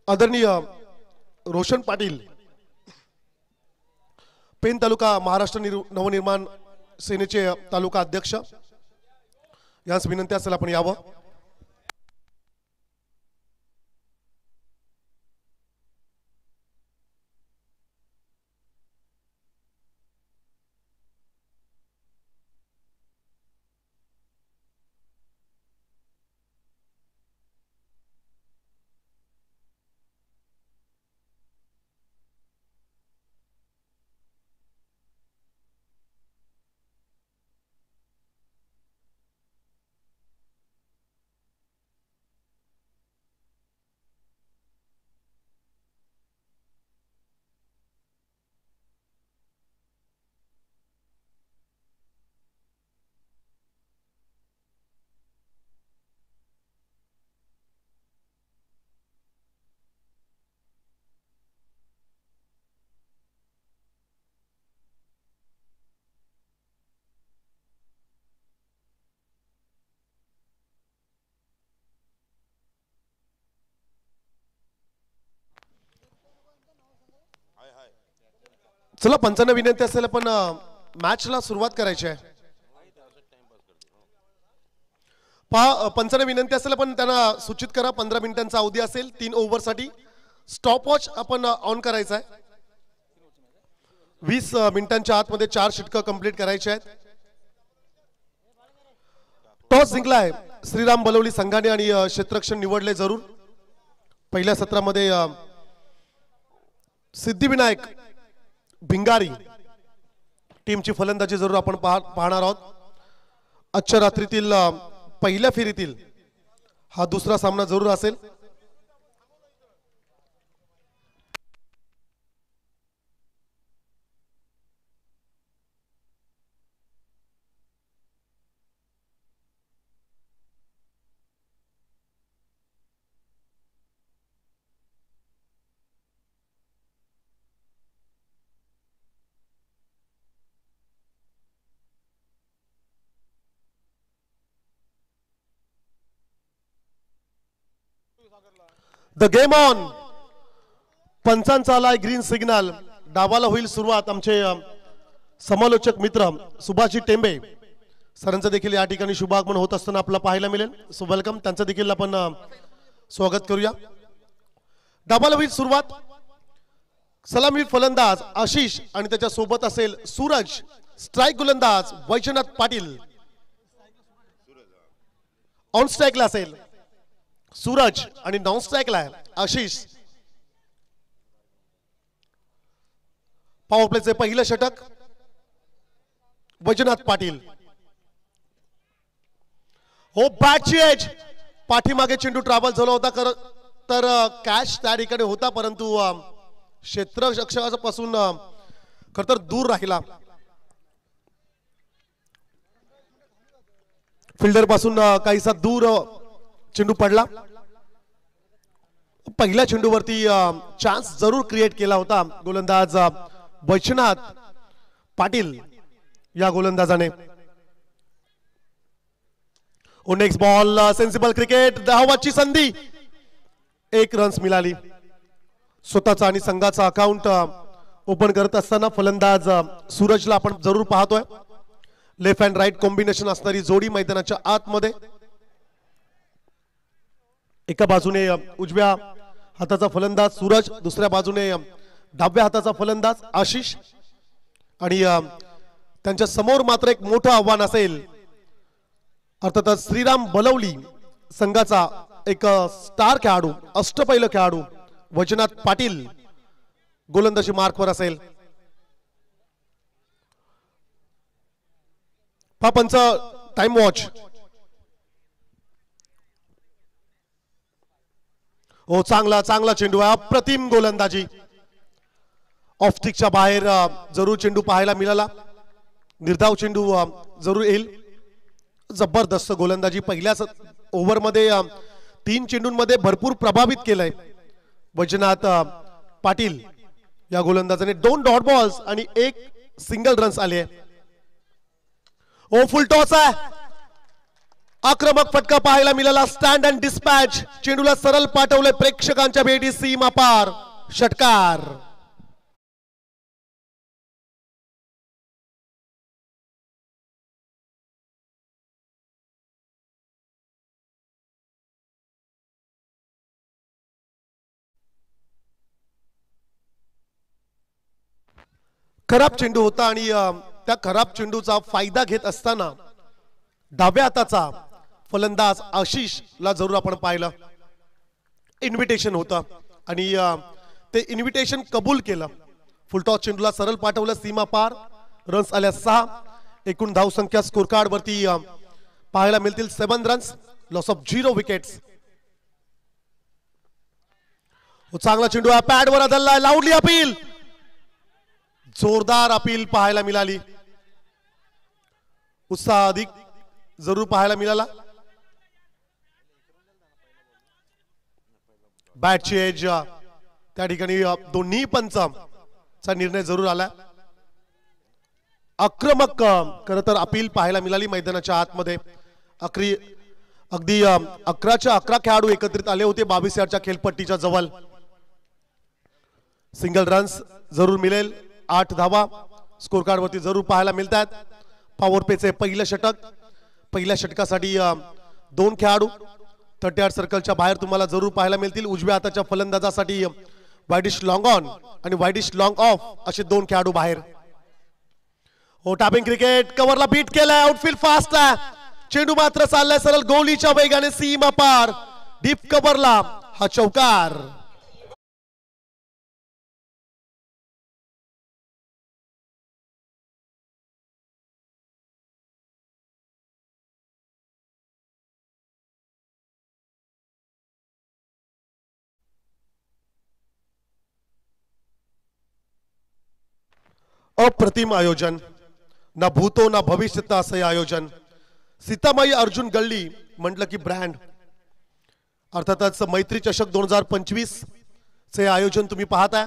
आदरणीय रोशन पाटील, पेन तालुका महाराष्ट्र नवनिर्माण सेनेचे तालुका अध्यक्ष, यास विनंती असेल आपण यावं. चला, पंचांना विनंती असेल पण मॅचला सुरुवात करायची आहे. पंचांना विनंती असेल पण त्यांना सूचित करा 15 मिनिटांचा अवधी असेल 3 ओव्हरसाठी. स्टॉपवॉच आपण ऑन करायचा आहे. 20 मिनिटांच्या आतमध्ये 4 षटकं कंप्लीट करायचे आहेत. टॉस जिंकलाय श्रीराम बलवली संघाने आणि क्षेत्ररक्षण निवडले जरूर. पहिल्या सत्रामध्ये सिद्धिविनायक भिंगारी टीमची फलंदाजी जरूर आपण पाहणार आहोत. आजच्या रात्रीतील पहिल्या फेरीतील हा दुसरा सामना जरूर असेल. The game on. पंचांचा आलाय ग्रीन सिग्नल. डावाला होईल सुरुवात. आमचे समालोचक मित्र सुभाषजी टेंबे सरांचं देखील या ठिकाणी शुभागमन होत असताना आपल्याला पाहायला मिळेल. सो वेलकम, त्यांचं देखील आपण स्वागत करूया. डावाला होईल सुरुवात. सलामी फलंदाज आशिष आणि त्याच्या सोबत असेल सूरज. स्ट्राइक गोलंदाज वैजनाथ पाटील. ऑन स्ट्राइकला असेल सूरज आणि नॉन स्ट्राइकला आहे आशिष. पॉवर प्लेचे पहिलं षटक वैजनाथ पाटील. हो, बॅटची एज. पाठीमागे चेंडू ट्रॅव्हल झाला होता तर कॅच त्या ठिकाणी होता, परंतु क्षेत्ररक्षकापासून खर तर दूर राहिला. फिल्डर पासून काहीसा दूर चेंडू पडला. पहिल्या चेंडूवरती चान्स जरूर क्रिएट केला होता गोलंदाज वैजनाथ पाटील या गोलंदाजाने. Next ball sensible cricket. धावाची संधी. 1 रन्स मिळाली. स्वतःचा आणि संघाचा अकाउंट ओपन करत असताना फलंदाज सूरजला आपण जरूर पाहतोय. लेफ्ट अँड राईट कॉम्बिनेशन असणारी जोडी मैदानाच्या आतमध्ये. एका बाजूने उजव्या हाताचा फलंदाज सूरज, दुसऱ्या बाजूने डाव्या हाताचा फलंदाज आशिष. आणि त्यांच्या समोर मात्र एक मोठं आव्हान असेल. अर्थातच श्रीराम बलवली संघाचा एक स्टार खेळाडू, अष्टपैलू खेळाडू वैजनाथ पाटील गोलंदाजी मार्कवर असेल. पंच टाइम वॉच. हो, चांगला चेंडू आहे. अप्रतिम गोलंदाजी. ऑफ स्टिकच्या बाहेर जरूर चेंडू पाहायला मिळाला. निर्धाव चेंडू जरूर येईल. जबरदस्त गोलंदाजी. पहिल्याच ओव्हरमध्ये 3 चेंडूंमध्ये भरपूर प्रभावित केलंय वैजनाथ पाटील या गोलंदाजाने. 2 डॉट बॉल्स आणि 1 सिंगल रन्स आले. ओ, फुल टॉस आहे. आक्रमक फटका पाहायला मिळाला. Stand and dispatch. चेंडूला सरळ पाठवले प्रेक्षकांच्या भेटी सीमा पार. षटकार. खराब चेंडू होता आणि त्या खराब चेंडूचा फायदा घेत असताना डाव्या हाताचा फलंदाज आशिष ला जरूर आपण पाहिलं. इन्व्हिटेशन होतं आणि ते इन्व्हिटेशन कबूल केलं. फुलटॉस चेंडूला सरळ पाठवलं सीमा पार. रन्स आल्या 6. एकूण धावसंख्या स्कोर कार्ड वरती पाहायला मिळतील 7 रन्स. Loss of 0 wickets. चांगला चेंडू पॅड वर आदळला. Loudly appeal. जोरदार अपील पाहायला मिळाली. उत्साह अधिक जरूर पाहायला मिळाला. बॅटची एज त्या ठिकाणी दोन्ही पंचांचा निर्णय जरूर आला. आक्रमक खरं तर अपील पाहायला मिळाली मैदानाच्या आतमध्ये. अगदी 11च्या 11 खेळाडू एकत्रित आले होते 22 यार्डच्या खेळपट्टीच्या जवळ. सिंगल रन्स जरूर मिळेल. 8 धावा स्कोर कार्ड वरती जरूर पाहायला मिळतात. पॉवर प्लेचे पहिलं षटक. पहिल्या षटकासाठी 2 खेळाडू 30 यार्ड सर्कलच्या बाहेर तुम्हाला जरूर पाहायला मिळतील. उजव्या हाताच्या फलंदाजासाठी वाईडिश लॉंग ऑन आणि वाईडिश लॉंग ऑफ असे 2 खेळाडू बाहेर. हो टॅपिंग क्रिकेट. कव्हरला बीट केलाय. आउटफील्ड फास्ट आहे. चेंडू मात्र चाललाय सरळ गोलीच्या वेगाने सीमा पार. डीप कव्हरला हा चौकार. अप्रतिम आयोजन. ना भूतो ना भविष्यता असे आयोजन. सीतामाई अर्जुन गल्ली म्हटलं की ब्रँड. अर्थातच मैत्री चषक 2025 चे आयोजन तुम्ही पाहताय.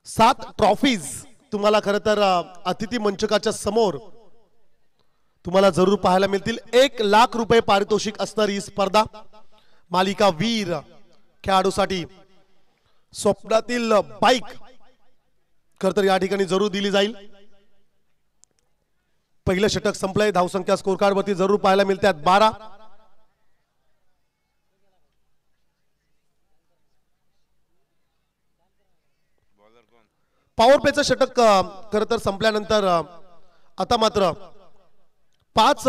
7 ट्रॉफीज तुम्हाला खरं तर अतिथी मंचकाच्या समोर तुम्हाला जरूर पाहायला मिळतील. 1 लाख रुपये पारितोषिक असणारी स्पर्धा मालिका वीर खेळाडूसाठी स्वप्नातील बाईक खरं तर या ठिकाणी जरूर दिली जाईल. पहिलं षटक संपलंय. धावसंख्या स्कोर कार्ड वरती जरूर पाहायला मिळतात 12. पॉवर प्लेचं षटक खरं तर संपल्यानंतर आता मात्र 5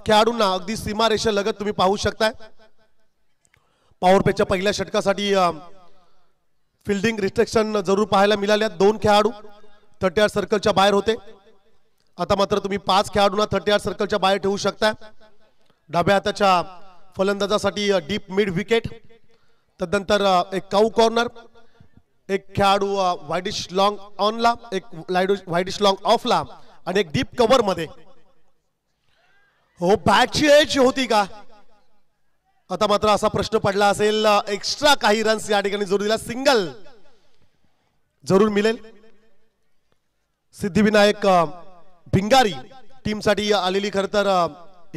खेळाडूंना अगदी सीमारेषा लगत तुम्ही पाहू शकताय. पॉवर प्लेच्या पहिल्या षटकासाठी फिल्डिंग रिस्ट्रिक्शन जरूर पाहायला मिळाल्या. 2 खेळाडू 30 यार्ड सर्कलच्या बाहेर होते. आता मात्र तुम्ही 5 खेळाडूंना 30 यार्ड सर्कलच्या बाहेर ठेवू शकता. डाव्या हाताच्या फलंदाजासाठी डीप मिड विकेट. तदनंतर एक काऊ कॉर्नर. एक खेळाडू वाईडिश लॉंग ऑनला, एक वाईडिश लॉंग ऑफला आणि एक डीप कव्हर मध्ये. हो बॅटची एज होती का? आता मात्र असा प्रश्न पडला असेल. एक्स्ट्रा काही रन्स या ठिकाणी जरूर दिला. सिंगल जरूर मिळेल. सिद्धिविनायक भिंगारी टीमसाठी आलेली खरं तर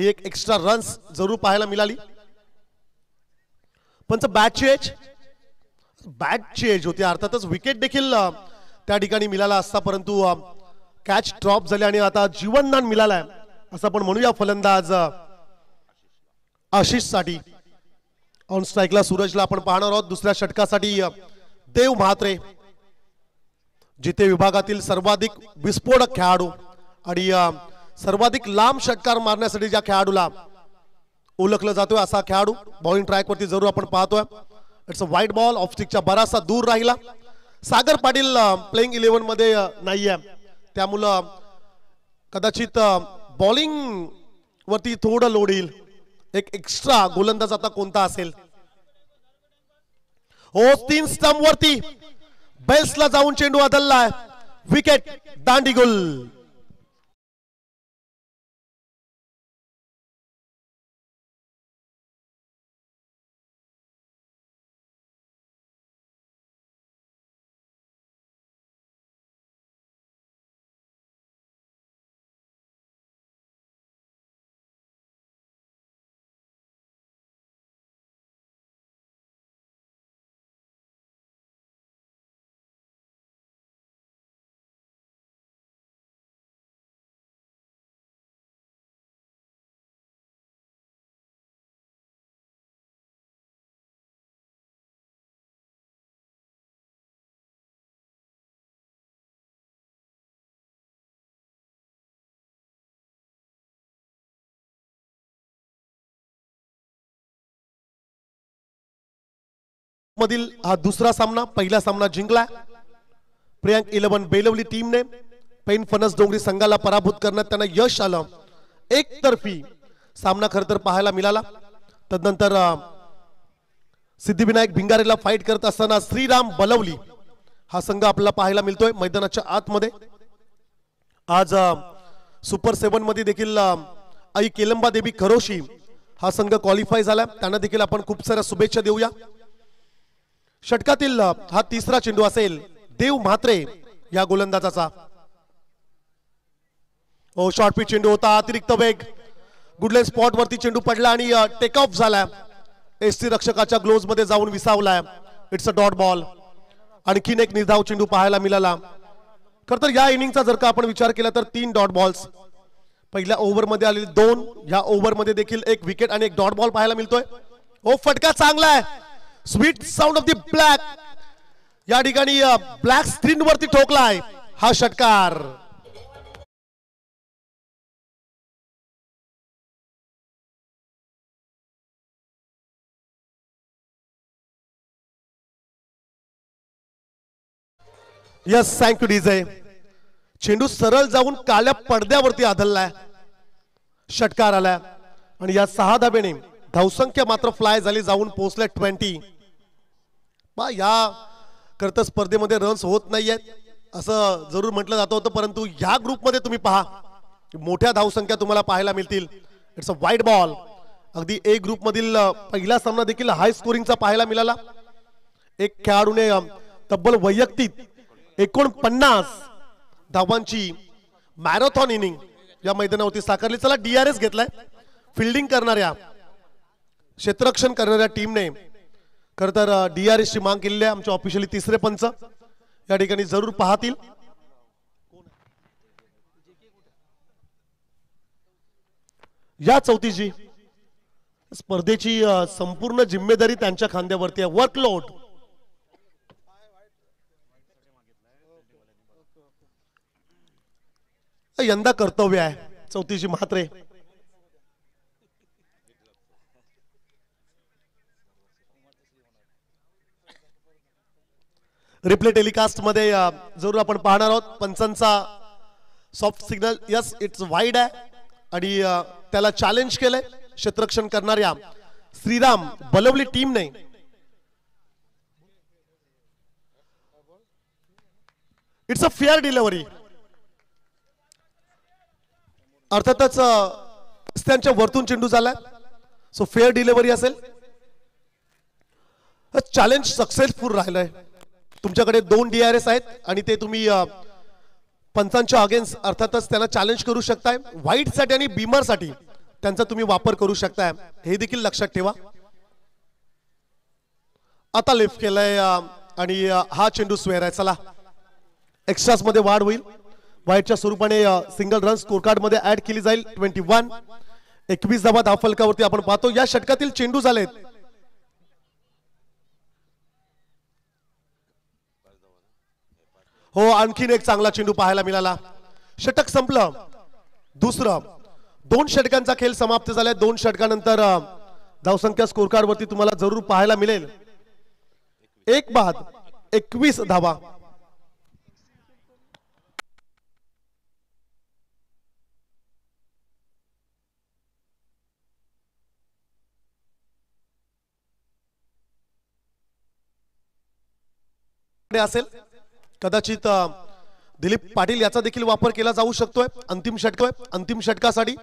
एक एक्स्ट्रा रन्स जरूर पाहायला मिळाली. पण बॅटची एज होती. अर्थातच विकेट देखील त्या ठिकाणी मिळाला असता परंतु कॅच ड्रॉप झाले आणि आता जीवनदान मिळालाय असं आपण म्हणूया फलंदाज आशिष साठी. ऑन स्ट्राइकला सूरजला आपण पाहणार आहोत. दुसऱ्या षटकासाठी देव म्हात्रे जिथे विभागातील सर्वाधिक विस्फोटक खेळाडू आणि सर्वाधिक लांब षटकार मारण्यासाठी ज्या खेळाडूला ओळखलं जातोय असा खेळाडू बॉलिंग ट्रॅक वरती जरूर आपण पाहतोय. It's a wide ball. Off स्टिकच्या बराचसा दूर राहिला. सागर पाटील प्लेइंग 11 मध्ये नाहीये त्यामुळं कदाचित बॉलिंग वरती थोडं लोड येईल. एक एक्स्ट्रा गोलंदाज आता कोणता असेल? हो 3 स्टंप वरती बेल्सला जाऊन चेंडू आदळलाय. विकेट दांडीगुल. मधील हा दुसरा सामना, पहिला सामना जिंकला प्रियांक 11 बेलवली टीमने पैन फणस डोंगरी संघाला पराभूत करण्यात त्यांना यश आलं. एकतर्फी सामना खरं तर पाहायला मिळाला. तदनंतर सिद्धिविनायक भिंगारेला फाईट करत असताना श्रीराम बलवली हा संघ आपल्याला पाहायला मिळतोय मैदानाच्या आतमध्ये. आज सुपर 7 मध्ये देखील आई केलंबा देवी खरोशी हा संघ क्वालिफाय झाला. त्यांना देखील आपण खूप साऱ्या शुभेच्छा देऊया. षटकातील हा तिसरा चेंडू असेल देव म्हात्रे या गोलंदाजाचा. ओ शॉर्ट पिच चेंडू होता, अतिरिक्त वेग, गुडलेन स्पॉट वरती चेंडू पडला आणि टेक ऑफ झाला. एसटी रक्षकाच्या ग्लोव्ज मध्ये जाऊन विसावलाय. It's a dot ball. आणखीन एक निर्धाव चेंडू पाहायला मिळाला. खर तर या इनिंगचा जर का आपण विचार केला तर 3 डॉट बॉल्स, पहिल्या ओव्हर मध्ये आलेले 2, या ओव्हर मध्ये देखील 1 विकेट आणि 1 डॉट बॉल पाहायला मिळतोय. ओ फटका चांगला आहे. Sweet sound of the black, या ठिकाणी ब्लॅक स्क्रीन वरती ठोकलाय हा षटकार. Yes thank you DJ. चेंडू सरळ जाऊन काळ्या पडद्यावरती आदळलाय. षटकार आलाय आणि या 6 धाब्याने धावसंख्या मात्र फ्लाय झाली, जाऊन पोहोचले 20. या करता स्पर्धेमध्ये रन्स होत नाहीयेत असं जरूर म्हटलं जात होतं, परंतु या ग्रुपमध्ये तुम्ही पहा मोठ्या धावसंख्या तुम्हाला पाहायला मिळतील. It's a wide ball. अगदी ए ग्रुप मधील पहिला सामना देखील हाय स्कोरिंगचा पाहायला मिळाला. एक खेळाडूने तब्बल वैयक्तिक 49 धावांची मॅरेथॉन इनिंग या मैदानावरती साकारली. चला DRS घेतलाय. फिल्डिंग करणाऱ्या, क्षेत्ररक्षण करणाऱ्या टीमने खर तर DRS ची मागणी केलेली आहे. आमचे ऑफिशियली तिसरे पंच या ठिकाणी जरूर पाहतील. या चौथीची स्पर्धेची संपूर्ण जिम्मेदारी त्यांच्या खांद्यावरती आहे. वर्कलोड. यंदा कर्तव्य आहे चौथीची म्हात्रे. रिप्ले टेलिकास्ट मध्ये जरूर आपण पाहणार आहोत. पंचांचा soft signal. Yes it's wide आहे आणि त्याला चॅलेंज केलंय क्षेत्ररक्षण करणाऱ्या श्रीराम बलवली टीमने. It's a fair delivery. अर्थातच त्यांच्या वरतून चेंडू झालाय, सो फेअर डिलिव्हरी असेल. चॅलेंज सक्सेसफुल राहिलंय. तुमच्याकडे 2 DRS आहेत आणि ते तुम्ही पंचांच्या अगेन्स्ट अर्थातच त्यांना चॅलेंज करू शकताय. व्हाईट साठी आणि बीमर साठी त्यांचा तुम्ही वापर करू शकताय, हे देखील लक्षात ठेवा. आता लिफ्ट केलंय आणि हा चेंडू स्वेअर आहे. चला एक्स्ट्रास मध्ये वाढ होईल. व्हाईटच्या स्वरूपाने सिंगल रन स्कोर कार्ड मध्ये ऍड केली जाईल. 21 21 धावा धावफलकावरती आपण पाहतो. या षटकातील चेंडू झालेत हो. आणखीन एक चांगला चेंडू पाहायला मिळाला. षटक संपलं. दुसरं 2 षटकांचा खेळ समाप्त झालाय. 2 षटकानंतर धावसंख्या स्कोर कार्ड वरती तुम्हाला जरूर पाहायला मिळेल 1 बाद 21 धावा. असेल कदाचित दिलीप पाटील याचा देखील वापर केला जाऊ शकतोय अंतिम षटकासाठी.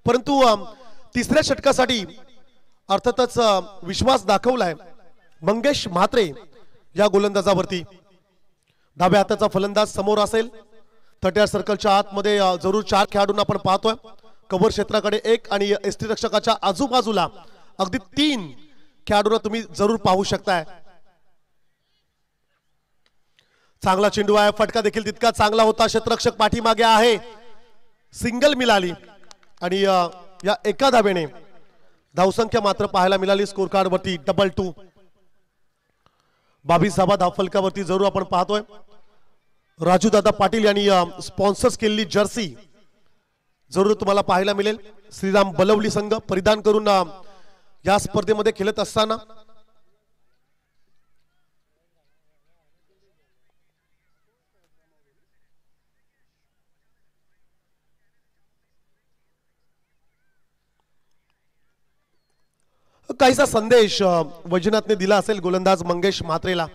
परंतु तिसऱ्या षटकासाठी अर्थातच विश्वास दाखवलाय मंगेश म्हात्रे या गोलंदाजावरती. डाव्या हाताचा फलंदाज समोर असेल. 30 सर्कलच्या आतमध्ये जरूर 4 खेळाडूंना आपण पाहतोय. कव्हर क्षेत्राकडे 1 आणि एसटी रक्षकाच्या आजूबाजूला अगदी 3 खेळाडूंना तुम्ही जरूर पाहू शकताय. चांगला चेंडू आहे. फटका देखील तितका चांगला होता. क्षेत्ररक्षक पाठीमागे आहे. सिंगल मिळाली आणि या एका धाब्याने धावसंख्या मात्र पाहायला मिळाली स्कोर कार्ड वरती 2-2. 22 धावा धावफलकावरती जरूर आपण पाहतोय. राजू दादा पाटील यांनी स्पॉन्सर्स केलेली जर्सी जरूर तुम्हाला पाहायला मिळेल. श्रीराम बलवली संघ परिधान करून या स्पर्धेमध्ये खेळत असताना काहीसा संदेश वैजनाथने दिला असेल गोलंदाज मंगेश म्हात्रेला.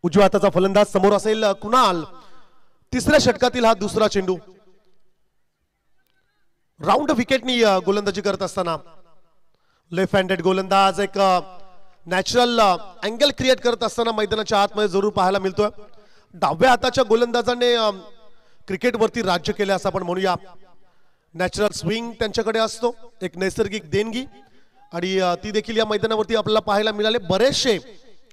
उजव्या हाताचा फलंदाज समोर असेल कुणाल. तिसऱ्या षटकातील हा दुसरा चेंडू. राऊंड विकेटनी गोलंदाजी करत असताना लेफ्ट हँडेड गोलंदाज एक नॅचरल अँगल क्रिएट करत असताना मैदानाच्या आतमध्ये जरूर पाहायला मिळतोय. डाव्या हाताच्या गोलंदाजाने क्रिकेटवरती राज्य केले असं आपण म्हणूया. नॅचरल स्विंग त्यांच्याकडे असतो, एक नैसर्गिक देणगी, आणि ती देखील या मैदानावरती आपल्याला पाहायला मिळाले. बरेचसे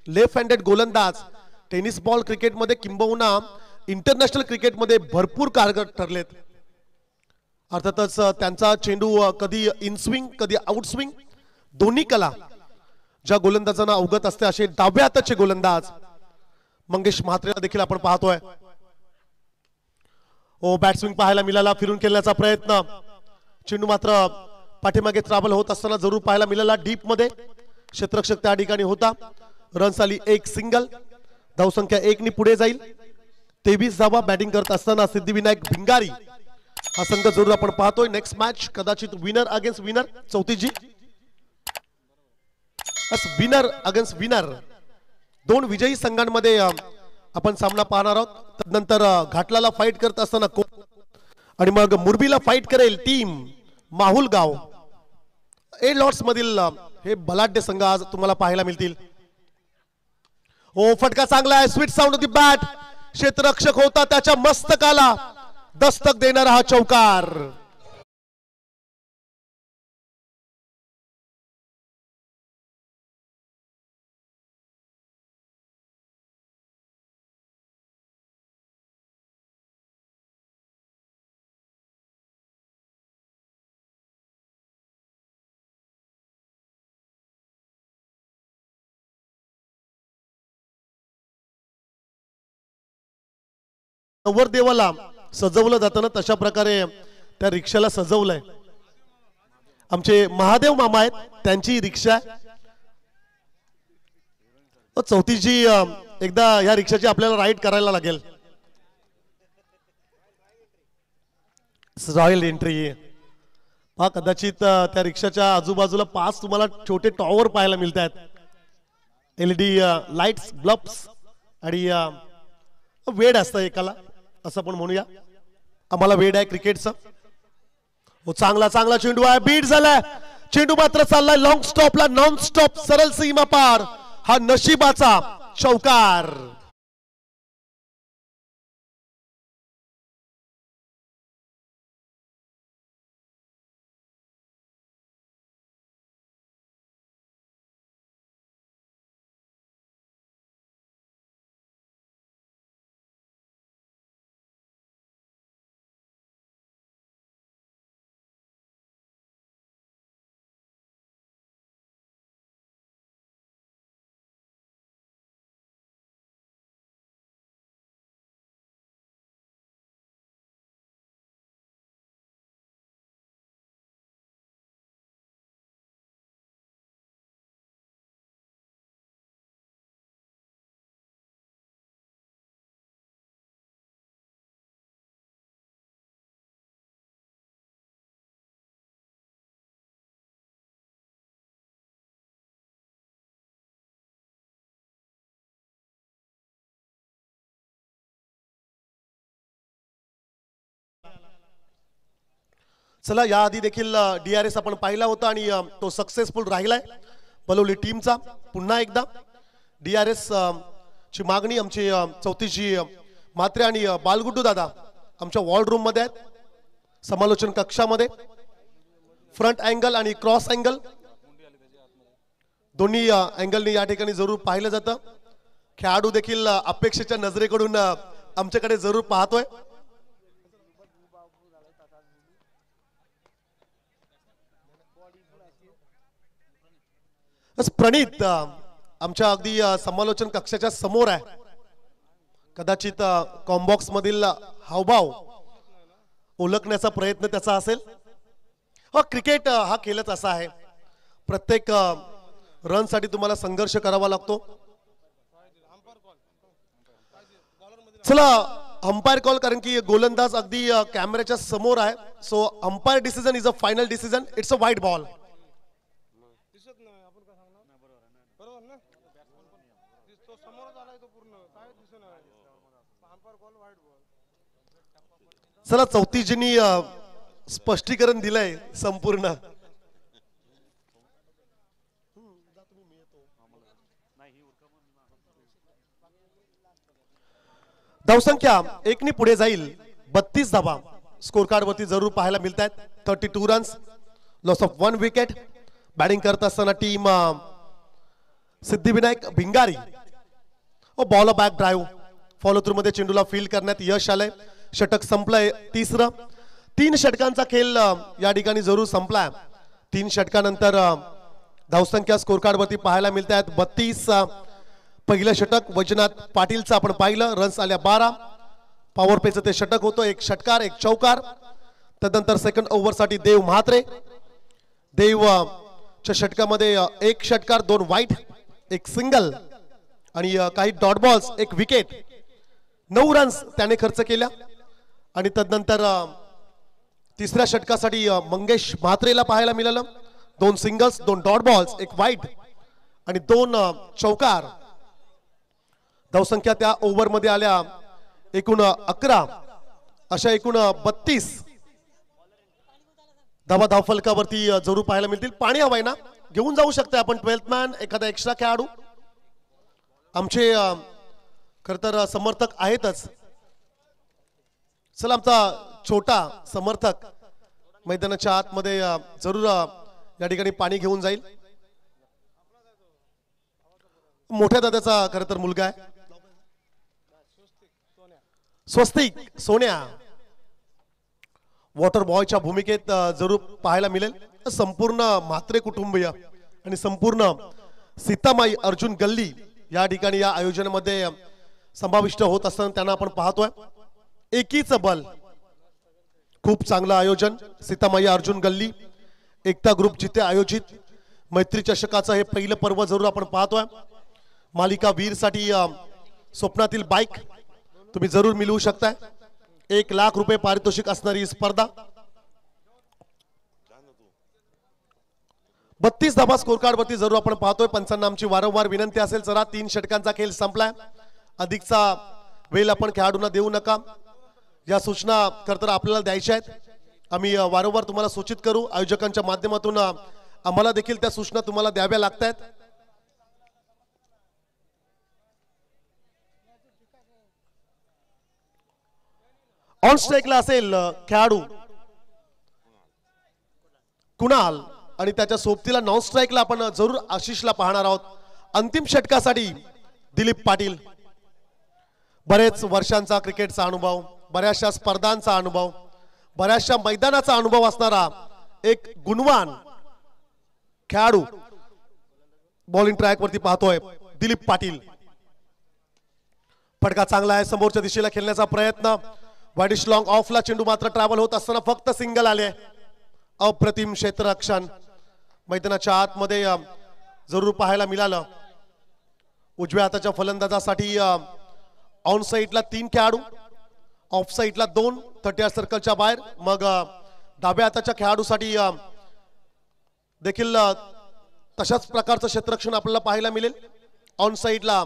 लेफ्ट हँडेड गोलंदाज टेनिस बॉल क्रिकेटमध्ये किंबहुना इंटरनॅशनल क्रिकेटमध्ये भरपूर कारगर ठरलेत. अर्थातच त्यांचा चेंडू कधी इन स्विंग कधी आउट स्विंग दोन्ही कला ज्या गोलंदाजांना अवगत असते असे डाव्या हाताचे गोलंदाज मंगेश म्हात्रेला देखील आपण पाहतोय. ओ बॅटस्विंग पाहायला मिळाला, फिरून खेळण्याचा प्रयत्न, चेंडू मात्र पाठीमागे ट्रॅव्हल होत असताना जरूर पाहायला मिळाला. डीप मध्ये क्षेत्ररक्षक त्या ठिकाणी होता. रन्स आली एक सिंगल. धावसंख्या 1 नी पुढे जाईल. 23 धावा बॅटिंग करत असताना सिद्धिविनायक भिंगारी हा संघ जरूर आपण पाहतोय. नेक्स्ट मॅच कदाचित विनर अगेन्स्ट विनर. चौथीजी विनर अगेन्स्ट विनर दोन विजयी संघांमध्ये आपण सामना पाहणार आहोत. तदनंतर घाटलाला फाईट करत असताना आणि मग मुरबीला फाईट करेल टीम माहुलगाव. ए लॉर्ड्स मधील हे बलाढ्य संघ आज तुम्हाला पाहायला मिळतील. ओ फटका चांगला आहे. Sweet sound of the bat. क्षेत्ररक्षक होता त्याच्या मस्तकाला दस्तक देणारा हा चौकार. नवरदेवाला सजवलं जातं ना तशा प्रकारे त्या रिक्षाला सजवलंय. आमचे महादेव मामा आहेत, त्यांची रिक्षा आहे. चौथीची एकदा या रिक्षाची आपल्याला राईड करायला लागेल. रॉयल एंट्री पहा. कदाचित त्या रिक्षाच्या आजूबाजूला 5 तुम्हाला छोटे टॉवर पाहायला मिळत आहेत. LED लाईट्स ब्लब्स आणि वेड असतं एकाला असं पण म्हणूया. आम्हाला वेड आहे क्रिकेटचं. चांगला चांगला चेंडू आहे. बीट झालाय. चेंडू मात्र चाललाय लॉंग स्टॉपला. नॉन स्टॉप सरळ सीमा पार. हा नशिबाचा चौकार. चला याआधी देखील DRS आपण पाहिला होता आणि तो सक्सेसफुल राहिलाय बलवली टीमचा. पुन्हा एकदा DRS ची मागणी आमची चौथीची म्हात्रे आणि बालगुड्डू दादा आमच्या वॉल रूम मध्ये आहेत. समालोचन कक्षामध्ये फ्रंट अँगल आणि क्रॉस अँगल दोन्ही अँगलनी या ठिकाणी जरूर पाहिलं जातं. खेळाडू देखील अपेक्षेच्या नजरेकडून आमच्याकडे जरूर पाहतोय. प्रणित आमच्या अगदी समालोचन कक्षाच्या समोर आहे. कदाचित कॉम्बॉक्स मधील हावभाव ओळखण्याचा प्रयत्न त्याचा असेल. क्रिकेट हा खेळच असा आहे. प्रत्येक रन साठी तुम्हाला संघर्ष करावा लागतो. चला अंपायर कॉल, कारण की गोलंदाज अगदी कॅमेऱ्याच्या समोर आहे. So umpire decision is a final decision. It's a wide ball. चला चौथीजींनी स्पष्टीकरण दिलंय संपूर्ण. धावसंख्या एकनी पुढे जाईल. 32 धावा स्कोर कार्ड वरती जरूर पाहायला मिळत आहेत. 32 runs, loss of 1 wicket. Batting करत असताना टीम सिद्धिविनायक भिंगारी व ball back drive follow through मध्ये चेंडूला फील्ड करण्यात यश आलंय. षटक संपलंय तिसरं. 3 षटकांचा खेळ या ठिकाणी जरूर संपलाय. 3 षटकानंतर धावसंख्या स्कोर कार्ड वरती पाहायला मिळत आहेत 32. पहिलं षटक वैजनाथ पाटीलचं आपण पाहिलं, रन्स आल्या 12. पॉवर प्लेचं ते षटक होतं, 1 षटकार 1 चौकार. त्यानंतर सेकंड ओव्हर साठी देव म्हात्रे, देव च्या षटकामध्ये 1 षटकार 2 वाईट 1 सिंगल आणि काही डॉट बॉल्स 1 विकेट. 9 रन्स त्याने खर्च केल्या. आणि तदनंतर तिसऱ्या षटकासाठी मंगेश म्हात्रेला पाहायला मिळालं 2 सिंगल्स 2 डॉट बॉल्स 1 वाईट आणि 2 चौकार. धावसंख्या त्या ओव्हर मध्ये आल्या एकूण 11. अशा एकूण 32 धावा धावफलकावरती जरूर पाहायला मिळतील. पाणी हवंय ना, घेऊन जाऊ शकता आपण 12th मॅन, एखादा एक्स्ट्रा खेळाडू. आमचे खर तर समर्थक आहेतच. चला आमचा छोटा समर्थक मैदानाच्या आतमध्ये जरूर या ठिकाणी पाणी घेऊन जाईल. मोठ्या दादाचा खर तर मुलगा आहे स्वस्तिक सोन्या, वॉटर बॉयच्या भूमिकेत जरूर पाहायला मिळेल. संपूर्ण म्हात्रे कुटुंबीय आणि संपूर्ण सीतामाई अर्जुन गल्ली या ठिकाणी या आयोजनामध्ये समाविष्ट होत असताना त्यांना आपण पाहतोय. एकीच बल, खूप चांगलं आयोजन. सीतामाई अर्जुन गल्ली एकता ग्रुप जिथे आयोजित मैत्री चषकाचं हे पहिलं पर्व जरूर आपण पाहतोय. मालिका वीर साठी स्वप्नातील बाईक तुम्ही जरूर मिळवू शकताय. 1 लाख रुपये पारितोषिक असणारी स्पर्धा. 32 धाबा स्कोर कार्ड वरती जरूर आपण पाहतोय. पंचांना आमची वारंवार विनंती असेल, जरा 3 षटकांचा खेळ संपलाय, अधिकचा वेळ आपण खेळाडूंना देऊ नका. या सूचना खरतर आपल्याला द्यायच्या आहेत. आम्ही वारंवार तुम्हाला सूचित करू. आयोजकांच्या माध्यमातून आम्हाला देखील त्या सूचना तुम्हाला द्याव्या लागतात. ऑन स्ट्राईकला असेल खेळाडू कुणाल आणि त्याच्या सोबतीला नॉन स्ट्राईकला आपण जरूर आशिषला पाहणार आहोत. अंतिम षटकासाठी दिलीप पाटील, बरेच वर्षांचा क्रिकेटचा अनुभव, बऱ्याचशा स्पर्धांचा अनुभव, बऱ्याचशा मैदानाचा अनुभव असणारा एक गुणवान खेळाडू बॉलिंग ट्रॅक वरती पाहतोय दिलीप पाटील. फटका चांगला आहे, समोरच्या दिशेला खेळण्याचा प्रयत्न. वाईडिश लॉंग ऑफला चेंडू मात्र ट्रॅव्हल होत असताना फक्त सिंगल आले. अप्रतिम क्षेत्ररक्षण मैदानाच्या आतमध्ये जरूर पाहायला मिळालं. उजव्या हाताच्या फलंदाजासाठी ऑन साईडला 3 खेळाडू, ऑफ साईडला 2 30 सर्कलच्या बाहेर. मग डाव्या हाताच्या खेळाडूसाठी देखील तशाच प्रकारचं क्षेत्ररक्षण आपल्याला पाहायला मिळेल. ऑन साईडला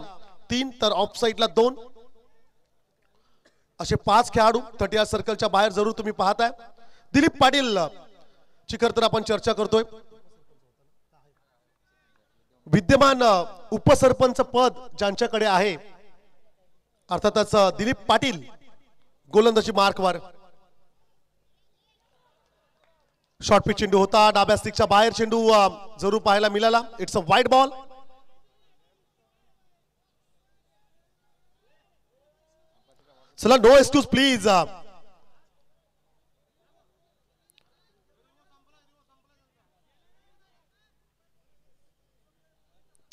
3 तर ऑफ साईडला 2 असे 5 खेळाडू 30 सर्कलच्या बाहेर जरूर तुम्ही पाहताय. दिलीप पाटील ची खरं तर आपण चर्चा करतोय. विद्यमान उपसरपंच पद ज्यांच्याकडे आहे अर्थातच दिलीप पाटील गोलंदाजी मार्कवर. शॉर्ट पिच चेंडू होता, डाव्या स्टिकच्या बाहेर चेंडू जरूर पाहायला मिळाला. It's a wide ball. चला नो एक्सक्यूज प्लीज.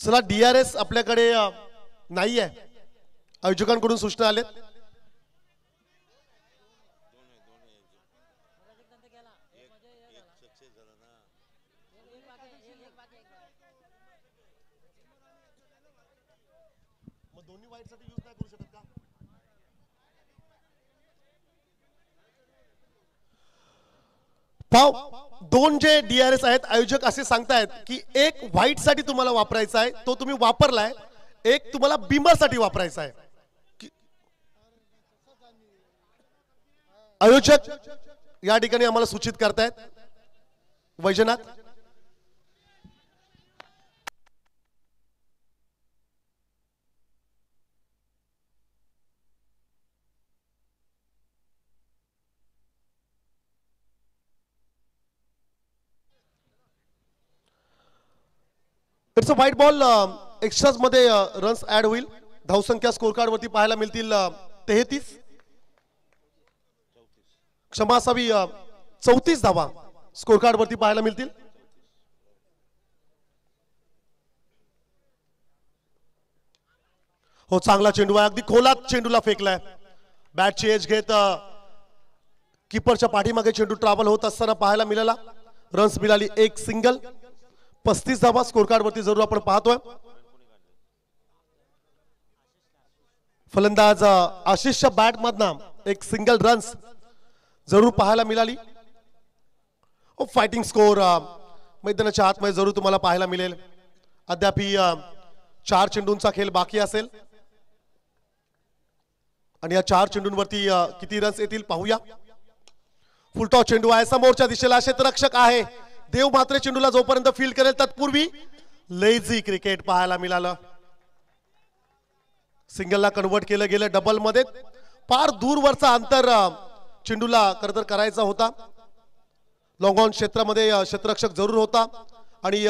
चला DRS आपल्याकडे नाही आहे, आयोजकांकडून सूचना आलेत. दोन्ही वाईट साठी यूज नाही करू शकत का? पाव 2 जे DRS आहेत आयोजक असे सांगतायत की एक व्हाईट साठी तुम्हाला वापरायचा आहे, तो तुम्ही वापरलाय. एक तुम्हाला बिमर साठी वापरायचा आहे. आयोजक या ठिकाणी आम्हाला सूचित करतायत Vaijnath. It's a white ball. Extras मध्ये रन्स ऍड होईल. धावसंख्या स्कोर कार्ड वरती पाहायला मिळतील 33. क्षमा असावी 34 धावा स्कोर कार्ड वरती पाहायला मिळतील. हो, चांगला चेंडू आहे. अगदी खोलात चेंडूला फेकलाय. बॅटची एज घेत कीपरच्या पाठीमागे चेंडू ट्रॅव्हल होत असताना पाहायला मिळाला. रन्स मिळाली एक सिंगल. 35 धावा स्कोर कार्ड वरती जरूर आपण पाहतोय. फलंदाज आशिषच्या बॅट मधनं एक सिंगल रन्स जरूर पाहायला मिळाली. फायटिंग स्कोर मैदानाच्या आतमध्ये जरूर तुम्हाला पाहायला मिळेल. अद्याप 4 चेंडूंचा खेळ बाकी असेल आणि या 4 चेंडूंवरती किती रन्स येतील पाहूया. फुलटॉस चेंडू आहे. समोरच्या दिशेला क्षेत्ररक्षक आहे. देव मात्र चेंडूला जोपर्यंत फील्ड करेल तत्पूर्वी लेझी क्रिकेट पाहायला मिळालं. सिंगलला कन्वर्ट केलं गेलं डबल मध्ये. फार दूरवरचा अंतर चेंडूला खरं करायचा होता. लॉंग ऑन क्षेत्रामध्ये क्षेत्ररक्षक जरूर होता आणि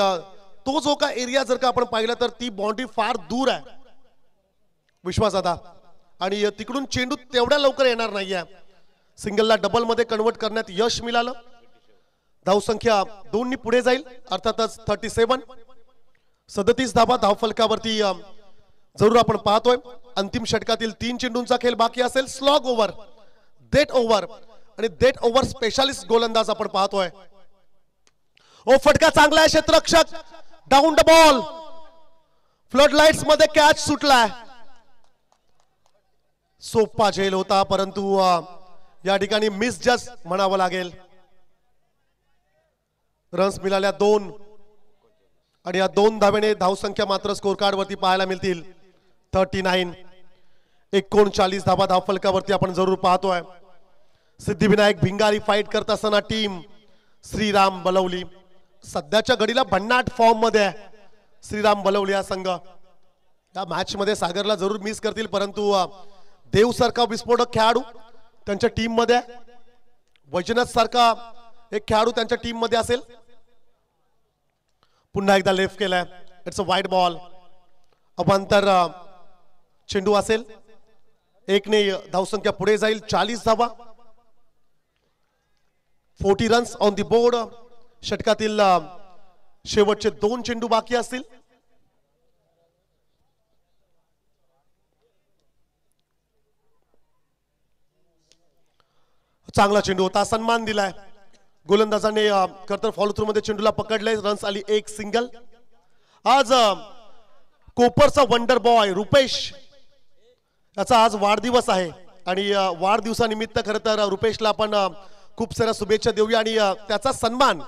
तो जो का एरिया जर का आपण पाहिला तर ती बाउंड्री फार दूर आहे विश्वासदादा आणि तिकडून चेंडू तेवढ्या लवकर येणार नाहीये. सिंगलला डबल मध्ये कन्वर्ट करण्यात यश मिळालं. धावसंख्या 2 नी पुढे जाईल. अर्थातच 37. 37 धावा धावफलकावरती जरूर आपण पाहतोय. अंतिम षटकातील 3 चेंडूंचा खेळ बाकी असेल. स्लॉग ओव्हर, डेट ओव्हर आणि डेट ओव्हर स्पेशालिस्ट गोलंदाज आपण पाहतोय. ओ, फटका चांगला आहे. क्षेत्ररक्षक down the ball. Flood lights मध्ये कॅच सुटलाय. सोपा झेल होता परंतु या ठिकाणी मिस जस्ट म्हणावं लागेल. रन्स मिळाल्या 2 आणि या 2 धावेने धावसंख्या मात्र स्कोर कार्ड वरती पाहायला मिळतील 39. 39 धावा धावफलकावरती आपण जरूर पाहतोय. सिद्धिविनायक भिंगारी फाईट करत असताना टीम श्रीराम बलवली सध्याच्या घडीला भन्नाट फॉर्म मध्ये आहे. श्रीराम बलवली हा संघ या मॅच मध्ये सागरला जरूर मिस करतील परंतु देव सारखा विस्फोटक खेळाडू त्यांच्या टीम मध्ये आहे. वैजनाथ सारखा एक खेळाडू त्यांच्या टीम मध्ये असेल. पुन्हा एकदा लेफ्ट केलाय. It's a wide ball. अवांतर चेंडू असेल. 1 ने धावसंख्या पुढे जाईल. 40 धावा. 40 रन्स ऑन दी बोर्ड. षटकातील शेवटचे 2 चेंडू बाकी असतील. चांगला चेंडू होता. सन्मान दिलाय गोलंदाजाने. खरतर फॉलो थ्रू मध्ये चेंडूला पकडले. रन्स आली एक सिंगल. आज कोपरचा वंडर बॉय रुपेश याचा आज वाढदिवस आहे आणि वाढदिवसानिमित्त खरं तर रुपेशला आपण खूप साऱ्या शुभेच्छा देऊया आणि त्याचा सन्मान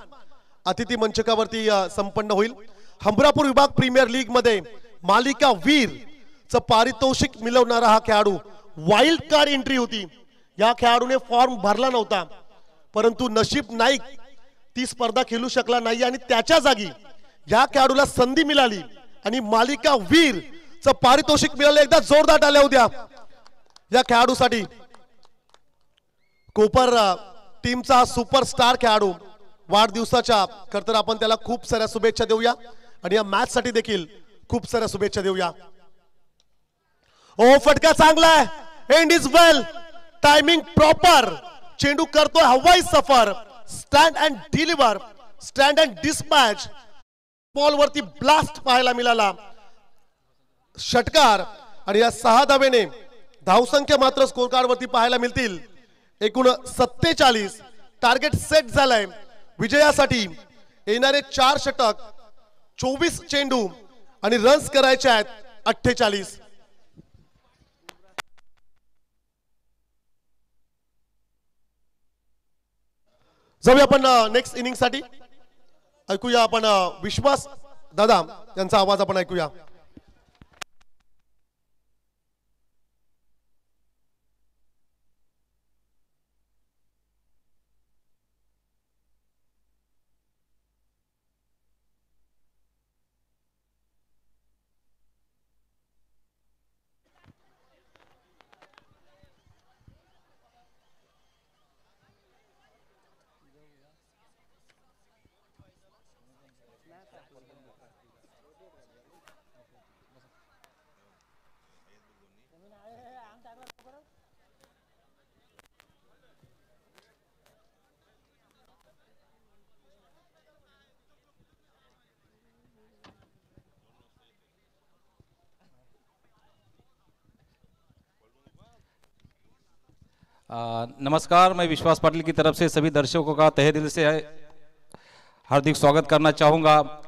अतिथी मंचकावरती संपन्न होईल. हमरापूर विभाग प्रीमियर लीग मध्ये मालिका वीर च पारितोषिक मिळवणारा हा खेळाडू. वाईल्ड कार्ड एंट्री होती. या खेळाडूने फॉर्म भरला नव्हता परंतु नशीब नाईक ती स्पर्धा खेळू शकला नाही आणि त्याच्या जागी या खेळाडूला संधी मिळाली आणि मालिका वीर च पारितोषिक मिळाले. एकदा जोरदार टाळ्या होत्या या खेळाडूसाठी. कोपर टीमचा सुपरस्टार खेळाडू वाढदिवसाच्या खरतर आपण त्याला खूप साऱ्या शुभेच्छा देऊया आणि या मॅच साठी देखील खूप साऱ्या शुभेच्छा देऊया. ओ, फटका चांगला आहे. And is well. Timing proper. चेंडू करतोय हवाई सफर. Stand and deliver, stand and dispatch. Ball वरती ब्लास्ट पाहायला मिळाला. षटकार आणि या 6 धावेने धावसंख्या मात्र स्कोर कार्ड वरती पाहायला मिळतील एकूण 47. टार्गेट सेट झालाय विजयासाठी. येणारे 4 षटक, 24 चेंडू आणि रन्स करायचे आहेत 48. जाऊया आपण नेक्स्ट इनिंग साठी. ऐकूया आपण विश्वास दादा यांचा आवाज आपण ऐकूया. नमस्कार, मैं विश्वास पाटिल की तरफ से सभी दर्शकों का तहे दिल से हार्दिक स्वागत करना चाहूँगा।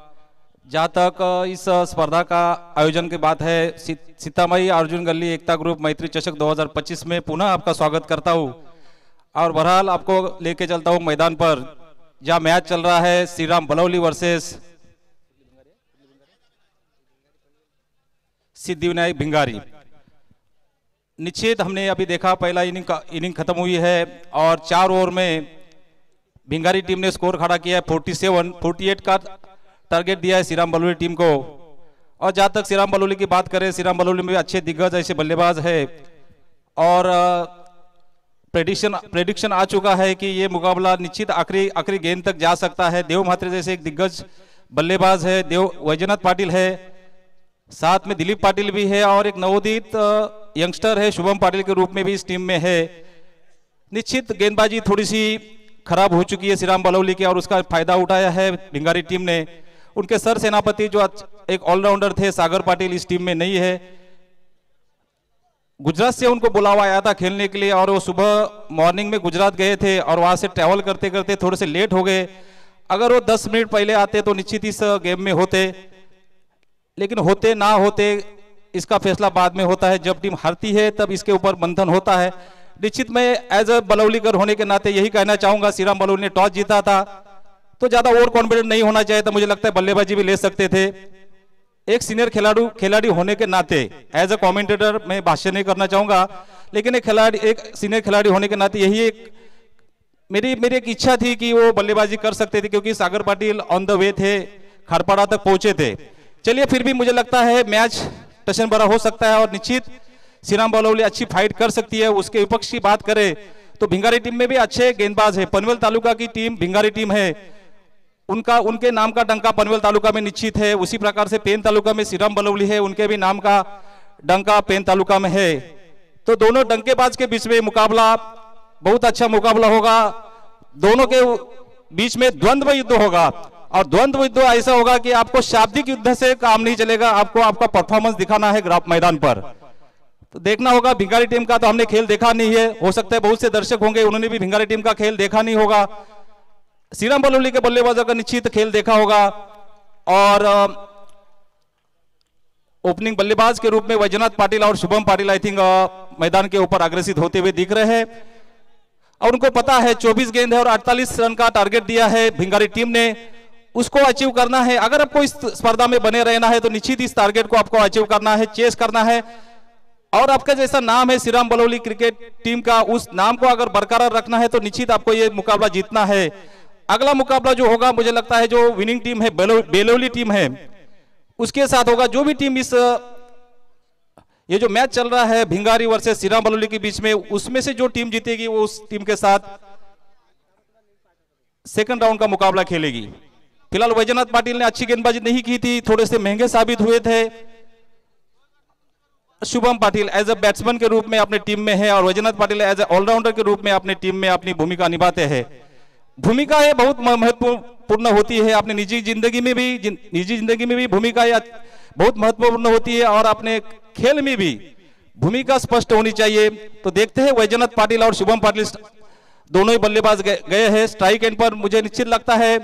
जहाँ तक इस स्पर्धा का आयोजन की बात है, सीतामढ़ी अर्जुन गली एकता ग्रुप मैत्री चषक 2025 में पुनः आपका स्वागत करता हूँ। और बहरहाल आपको लेके चलता हूँ मैदान पर, जहाँ मैच चल रहा है श्री राम बलौली वर्सेस सिद्धिविनायक भिंगारी। निश्चित हमने अभी देखा पहला इनिंग खत्म हुई है और 4 ओवर में भिंगारी टीम ने स्कोर खड़ा किया है 48 का टारगेट दिया है श्रीराम बलौली टीम को। और जहाँ तक श्रीराम बलौली की बात करें, श्रीराम बलौली में अच्छे दिग्गज ऐसे बल्लेबाज है और प्रेडिक्शन आ चुका है कि ये मुकाबला निश्चित आखिरी गेंद तक जा सकता है। देव म्हात्रे जैसे एक दिग्गज बल्लेबाज है, वैजनाथ पाटिल है, साथ में दिलीप पाटिल भी है और एक नवोदित यंगस्टर है शुभम पाटिल के रूप में भी इस टीम में है। निश्चित गेंदबाजी थोड़ी सी खराब हो चुकी है श्रीराम बलौली की और उसका फायदा उठाया है भिंगारी टीम ने। उनके सर सेनापति जो एक ऑलराउंडर थे सागर पाटिल इस टीम में नहीं है। गुजरात से उनको बुलावा आया था खेलने के लिए और वो सुबह मॉर्निंग में गुजरात गए थे और वहां से ट्रैवल करते करते थोड़े से लेट हो गए। अगर वो 10 मिनट पहले आते तो निश्चित इस गेम में होते, लेकिन होते ना होते इसका फैसला बाद में होता है। जब टीम हारती है तब इसके ऊपर मंथन होता है। निश्चित मैं एज अ बलौलीकर होने के नाते यही कहना चाहूंगा, श्रीराम बलौली ने टॉस जीता था तो ज्यादा ओवर कॉन्फिडेंट नहीं होना चाहिए था। मुझे लगता है बल्लेबाजी भी ले सकते थे। एक सीनियर खिलाड़ी होने के नाते एज अ कमेंटेटर मैं भाष्य नहीं करना चाहूंगा, लेकिन एक सीनियर खिलाड़ी होने के नाते यही एक मेरी एक इच्छा थी कि वो बल्लेबाजी कर सकते थे, क्योंकि सागर पाटिल ऑन द वे थे, खारपाड़ा तक पहुंचे थे। चलिए फिर भी मुझे लगता है मैच टशन भरा हो सकता है और निश्चित श्रीराम बलौली अच्छी फाइट कर सकती है। उसके विपक्ष की बात करें तो भिंगारी टीम में भी अच्छे गेंदबाज है। पनवेल तालुका की टीम भिंगारी टीम है, उनके नाम का डंका पनवेल तालुका में निश्चित है। उसी प्रकार से पेन तालुका में श्रीराम बलौली है, उनके भी नाम का डंका पेन तालुका में है। तो दोनों डंकेबाज के बीच में मुकाबला बहुत अच्छा मुकाबला होगा। दोनों के बीच में द्वंद्व युद्ध होगा और द्वंद्व युद्ध ऐसा होगा कि आपको शाब्दिक युद्ध से काम नहीं चलेगा, आपको आपका परफॉर्मेंस दिखाना है मैदान पर। तो देखना होगा। भिंगारी टीम का तो हमने खेल देखा नहीं है, हो सकता है बहुत से दर्शक होंगे उन्होंने भी भिंगारी टीम का खेल देखा नहीं होगा। श्रीराम बलौली के बल्लेबाजों का निश्चित खेल देखा होगा और ओपनिंग बल्लेबाज के रूप में वैजनाथ पाटिल और शुभम पाटिल आई थिंक मैदान के ऊपर अग्रेसित होते हुए दिख रहे हैं और उनको पता है 24 गेंद है और 48 रन का टारगेट दिया है भिंगारी टीम ने, उसको अचीव करना है। अगर आपको इस स्पर्धा में बने रहना है तो निश्चित इस टारगेट को आपको अचीव करना है, चेस करना है। और आपका जैसा नाम है श्रीराम बलौली क्रिकेट टीम का, उस नाम को अगर बरकरार रखना है तो निश्चित आपको ये मुकाबला जीतना है। अगला मुकाबला जो होगा मुझे लगता है जो विनिंग टीम है बेलोली टीम है उसके साथ होगा। जो भी टीम ये जो मैच चल रहा है भिंगारी वर्सेस श्रीराम बलौली के बीच में, उसमें से जो टीम जीतेगी वो उस टीम के साथ सेकंड राउंड का मुकाबला खेलेगी। फिलहाल वैजनाथ पाटिल ने अच्छी गेंदबाजी नहीं की थी, थोड़े से महंगे साबित हुए थे। Shubham Patil as a batsman के रूप में अपने टीम में है और Vaijnath Patil as a allrounder के रूप में अपनी टीम में अपनी भूमिका निभाते हैं। भूमिका ये बहुत महत्वपूर्ण होती है, अपने निजी जिंदगी में भी भूमिका बहुत महत्वपूर्ण होती है और अपने खेल में भी भूमिका स्पष्ट होनी चाहिए। तो देखते हैं वैजनाथ पाटिल और शुभम पाटिल दोनों ही बल्लेबाज गए हैं स्ट्राइक एंड पर। मुझे निश्चित लगता है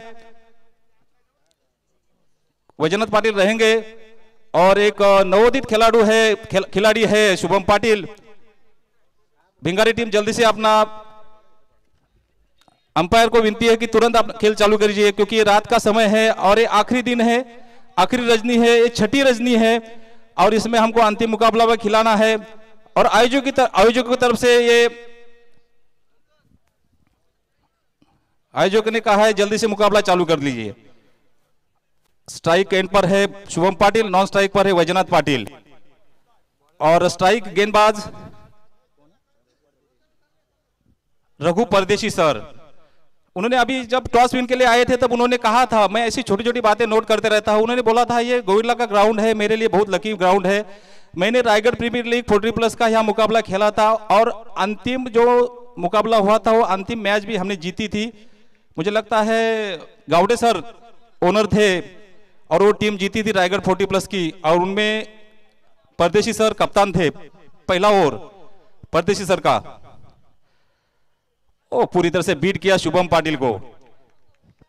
वैजनाथ पाटिल रहेंगे और एक नवोदित खिलाड़ी है शुभम पाटिल। भिंगारी टीम जल्दी से अपना अंपायर को विनती है कि तुरंत आप खेल चालू करिए, क्योंकि ये रात का समय है और ये आखिरी दिन है, आखिरी रजनी है, ये छठी रजनी है और इसमें हमको अंतिम मुकाबला में खिलाना है। और आयोजकों की तरफ से ये आयोजक ने कहा है जल्दी से मुकाबला चालू कर लीजिए। स्ट्राइक एंड पर है शुभम पाटिल, नॉन स्ट्राइक पर है वैजनाथ पाटिल और स्ट्राइक गेंदबाज रघु परदेशी सर। उन्होंने अभी जब टॉस विन के लिए आए थे तब उन्होंने कहा था, मैं ऐसी छोटी छोटी बातें नोट करते रहता हूं, उन्होंने बोला था ये गोविल्ला का ग्राउंड है, मेरे लिए बहुत लकी ग्राउंड है, मैंने रायगढ़ प्रीमियर लीग 40+ का यहाँ मुकाबला खेला था और अंतिम जो मुकाबला हुआ था वो अंतिम मैच भी हमने जीती थी। मुझे लगता है गावड़े सर ओनर थे और वो टीम जीती थी रायगढ़ 40+ की, और उनमें परदेशी सर कप्तान थे। पहला ओवर परदेशी सर का ओ पूरी तरह से बीट किया शुभम पाटिल को,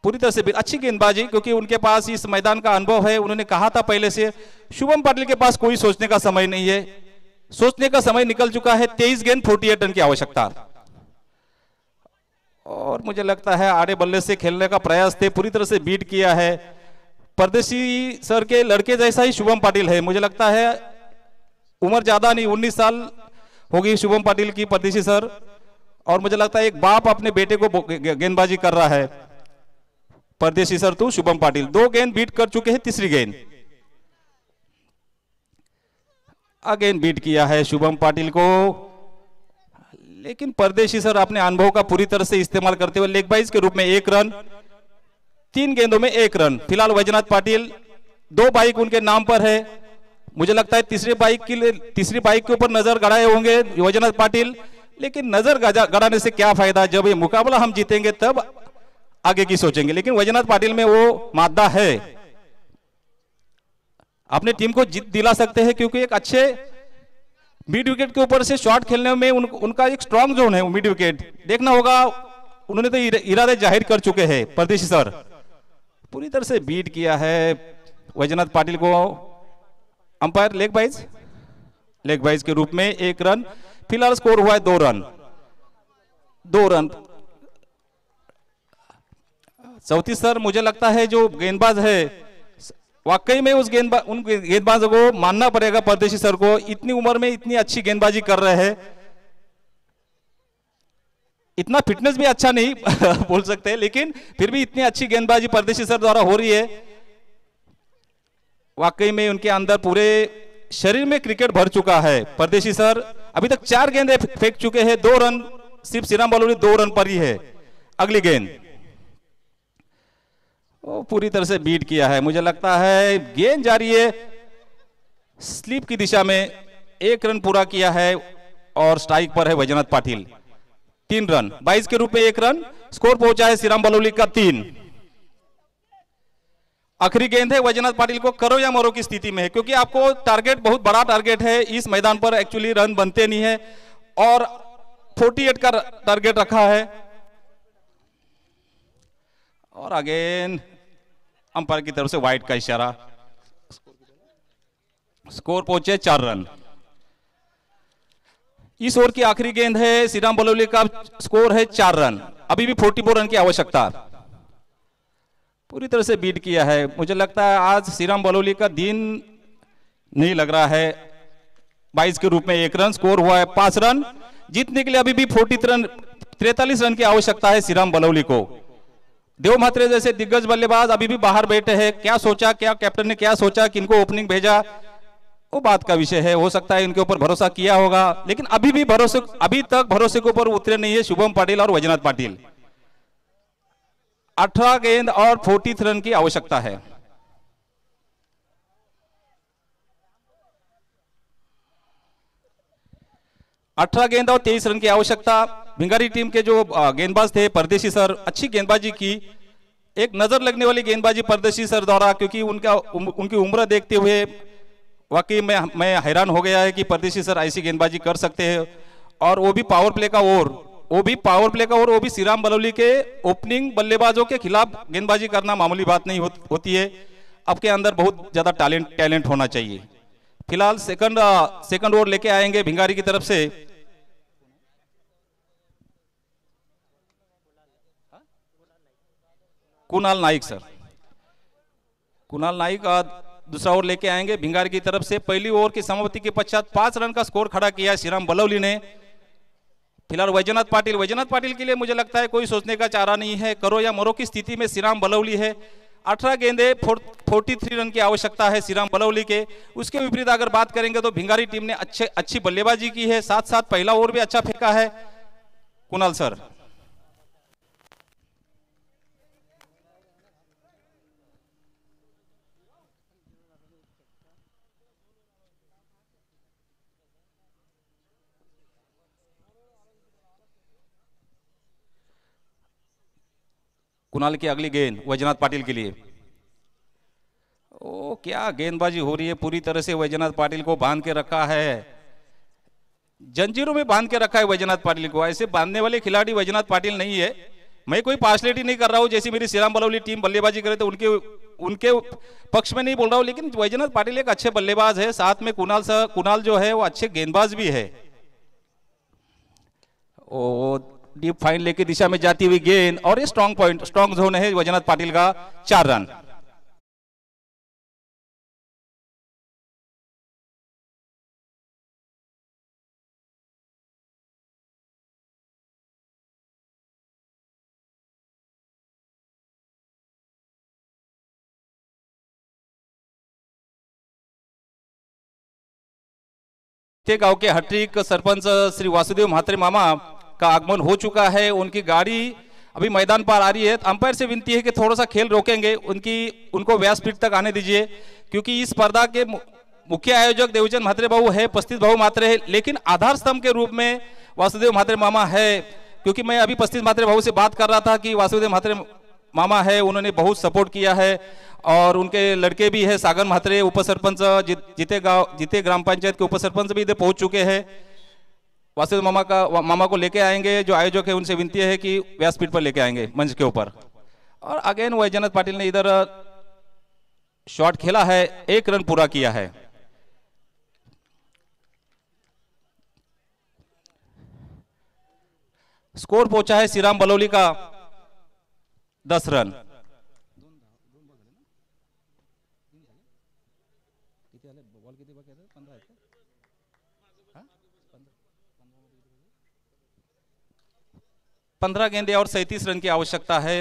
पूरी तरह से अच्छी गेंदबाजी, क्योंकि उनके पास इस मैदान का अनुभव है। उन्होंने कहा था पहले से शुभम पाटिल के पास कोई सोचने का समय नहीं है, सोचने का समय निकल चुका है। 23 गेंद 48 रन की आवश्यकता, और मुझे लगता है आड़े बल्ले से खेलने का प्रयास थे, पूरी तरह से बीट किया है। परदेशी सर के लड़के जैसा ही शुभम पाटिल है, मुझे लगता है उम्र ज्यादा नहीं, 19 साल होगी शुभम पाटिल की, परदेशी सर। और मुझे लगता है एक बाप अपने बेटे को गेंदबाजी कर रहा है। परदेशी सर तो शुभम पाटिल 2 गेंद बीट कर चुके हैं, तीसरी गेंद अगेन बीट किया है शुभम पाटिल को, लेकिन परदेशी सर अपने अनुभव का पूरी तरह से इस्तेमाल करते हुए लेग बाइज के रूप में 1 रन, 3 गेंदों में 1 रन। फिलहाल वैजनाथ पाटिल 2 बाइक उनके नाम पर है, मुझे लगता है तीसरी बाइक के ऊपर नजर गड़ाए होंगे वैजनाथ पाटिल, लेकिन नजर गड़ाने से क्या फायदा, जब ये मुकाबला हम जीतेंगे तब आगे की सोचेंगे। लेकिन वैजनाथ पाटिल में वो मादा है, अपने टीम को जीत दिला सकते हैं, क्योंकि एक अच्छे मिड विकेट के ऊपर से शॉट खेलने में उनका एक स्ट्रांग जोन है मिड विकेट। देखना होगा, उन्होंने तो इरादे जाहिर कर चुके हैं परदेशी सर। पूरी तरह से बीट किया है वैजनाथ पाटिल को अंपायर लेग बाइज के रूप में 1 रन। फिलहाल स्कोर हुआ है 2 रन। चौथी सर मुझे लगता है जो गेंदबाज है, वाकई में उन गेंदबाजों को मानना पड़ेगा परदेशी सर को, इतनी उम्र में इतनी अच्छी गेंदबाजी कर रहे हैं। इतना फिटनेस भी अच्छा नहीं बोल सकते, लेकिन फिर भी इतनी अच्छी गेंदबाजी परदेशी सर द्वारा हो रही है। वाकई में उनके अंदर पूरे शरीर में क्रिकेट भर चुका है परदेशी सर। अभी तक 4 गेंदें फेंक चुके हैं, 2 रन सिर्फ श्रीराम बलौली 2 रन पर ही है। अगली गेंद वो पूरी तरह से बीट किया है, मुझे लगता है गेंद जा रही है स्लीप की दिशा में। 1 रन पूरा किया है और स्ट्राइक पर है वैजनाथ पाटिल। 3 रन 22 के रूप में 1 रन, स्कोर पहुंचा है श्रीराम बलौली का 3। आखिरी गेंद है वैजनाथ पाटिल को करो या मरो की स्थिति में है, क्योंकि आपको टारगेट बहुत बड़ा टारगेट है इस मैदान पर, एक्चुअली रन बनते नहीं है और 48 का टारगेट रखा है। और अगेन अंपायर की तरफ से वाइड का इशारा, स्कोर पहुंचे 4 रन। इस ओवर की आखिरी गेंद है, श्रीराम बलौली का स्कोर है 4 रन, अभी भी 44 रन की आवश्यकता। पूरी तरह से बीट किया है, मुझे लगता है आज श्रीराम बलौली का दिन नहीं लग रहा है। 22 के रूप में 1 रन, स्कोर हुआ है 5 रन। जीतने के लिए अभी भी 43 रन की आवश्यकता है श्रीराम बलौली को। देव म्हात्रे जैसे दिग्गज बल्लेबाज अभी भी बाहर बैठे हैं, क्या सोचा, क्या कैप्टन ने क्या सोचा, किनको ओपनिंग भेजा, वो बात का विषय है। हो सकता है इनके ऊपर भरोसा किया होगा, लेकिन अभी तक भरोसे के ऊपर उतरे नहीं है शुभम पाटिल और वैजनाथ पाटिल। 18 गेंद और 43 रन की आवश्यकता है। अठारह गेंद और 23 रन की आवश्यकता। भिंगारी टीम के जो गेंदबाज थे परदेशी सर, अच्छी गेंदबाजी की, एक नजर लगने वाली गेंदबाजी परदेशी सर द्वारा, क्योंकि उनकी उम्र देखते हुए वाकई में मैं हैरान हो गया है कि परदेशी सर ऐसी गेंदबाजी कर सकते हैं। और वो भी पावर प्ले का ओवर, वो भी श्रीराम बलौली के ओपनिंग बल्लेबाजों के खिलाफ गेंदबाजी करना मामूली बात नहीं होती है। आपके अंदर बहुत ज्यादा टैलेंट होना चाहिए। फिलहाल सेकंड ओवर लेके आएंगे भिंगारी की तरफ से कुणाल नाइक सर। कुणाल नाइक दूसरा ओवर लेके आएंगे भिंगारी की तरफ से। पहली ओवर की समाप्ति के पश्चात 5 रन का स्कोर खड़ा किया श्रीराम बलौली ने। फिलहाल वैजनाथ पाटिल के लिए मुझे लगता है कोई सोचने का चारा नहीं है, करो या मरो की स्थिति में श्रीराम बलौली है। 18 गेंदे 43 रन की आवश्यकता है श्रीराम बलौली के। उसके विपरीत अगर बात करेंगे तो भिंगारी टीम ने अच्छी बल्लेबाजी की है, साथ साथ पहला ओवर भी अच्छा फेंका है। कुणाल सर कुणाल की अगली गेंद वैजनाथ पाटिल के लिए। ओ क्या गेंदबाजी हो रही है, पूरी तरह से वैजनाथ पाटिल को बांध के रखा है, जंजीरों में बांध के रखा है वैजनाथ पाटिल को। ऐसे बांधने वाले खिलाड़ी वैजनाथ पाटिल नहीं है। मैं कोई पार्शलिटी नहीं कर रहा हूं, जैसे मेरी श्रीराम बलौली टीम बल्लेबाजी करे तो उनके पक्ष में नहीं बोल रहा हूं, लेकिन वैजनाथ पाटिल एक अच्छे बल्लेबाज है, साथ में कुणाल जो है वो अच्छे गेंदबाज भी है। ओ डीप फाइन लेके दिशा में जाती हुई गेंद, और ये स्ट्रॉन्ग जोन है वैजनाथ पाटिल का। 4 रन। ते गांव के हट्रिक सरपंच श्री वासुदेव म्हात्रे मामा का आगमन हो चुका है। उनकी गाड़ी अभी मैदान पर आ रही है। अंपायर से विनती है कि थोड़ा सा खेल रोकेंगे, उनको व्यासपीठ तक आने दीजिए, क्योंकि इस स्पर्धा के मुख्य आयोजक देवचंद म्हात्रे बाबू है, पस्तीस बाबू म्हात्रे है, लेकिन आधार स्तंभ के रूप में वासुदेव म्हात्रे मामा है। क्योंकि मैं अभी पस्तीस म्हात्रे बाबू से बात कर रहा था कि वासुदेव म्हात्रे मामा है, उन्होंने बहुत सपोर्ट किया है, और उनके लड़के भी है सागर म्हात्रे, उपसरपंच जीते ग्राम पंचायत के उपसरपंच भी इधर पहुंच चुके हैं। वासुदेव मामा को लेके आएंगे। जो आयोजक है उनसे विनती है कि व्यासपीठ पर लेके आएंगे मंच के ऊपर। और अगेन वैजनाथ पाटिल ने इधर शॉट खेला है, 1 रन पूरा किया है। स्कोर पहुंचा है श्रीराम बलौली का 10 रन। पंद्रह गेंदे और 37 रन की आवश्यकता है,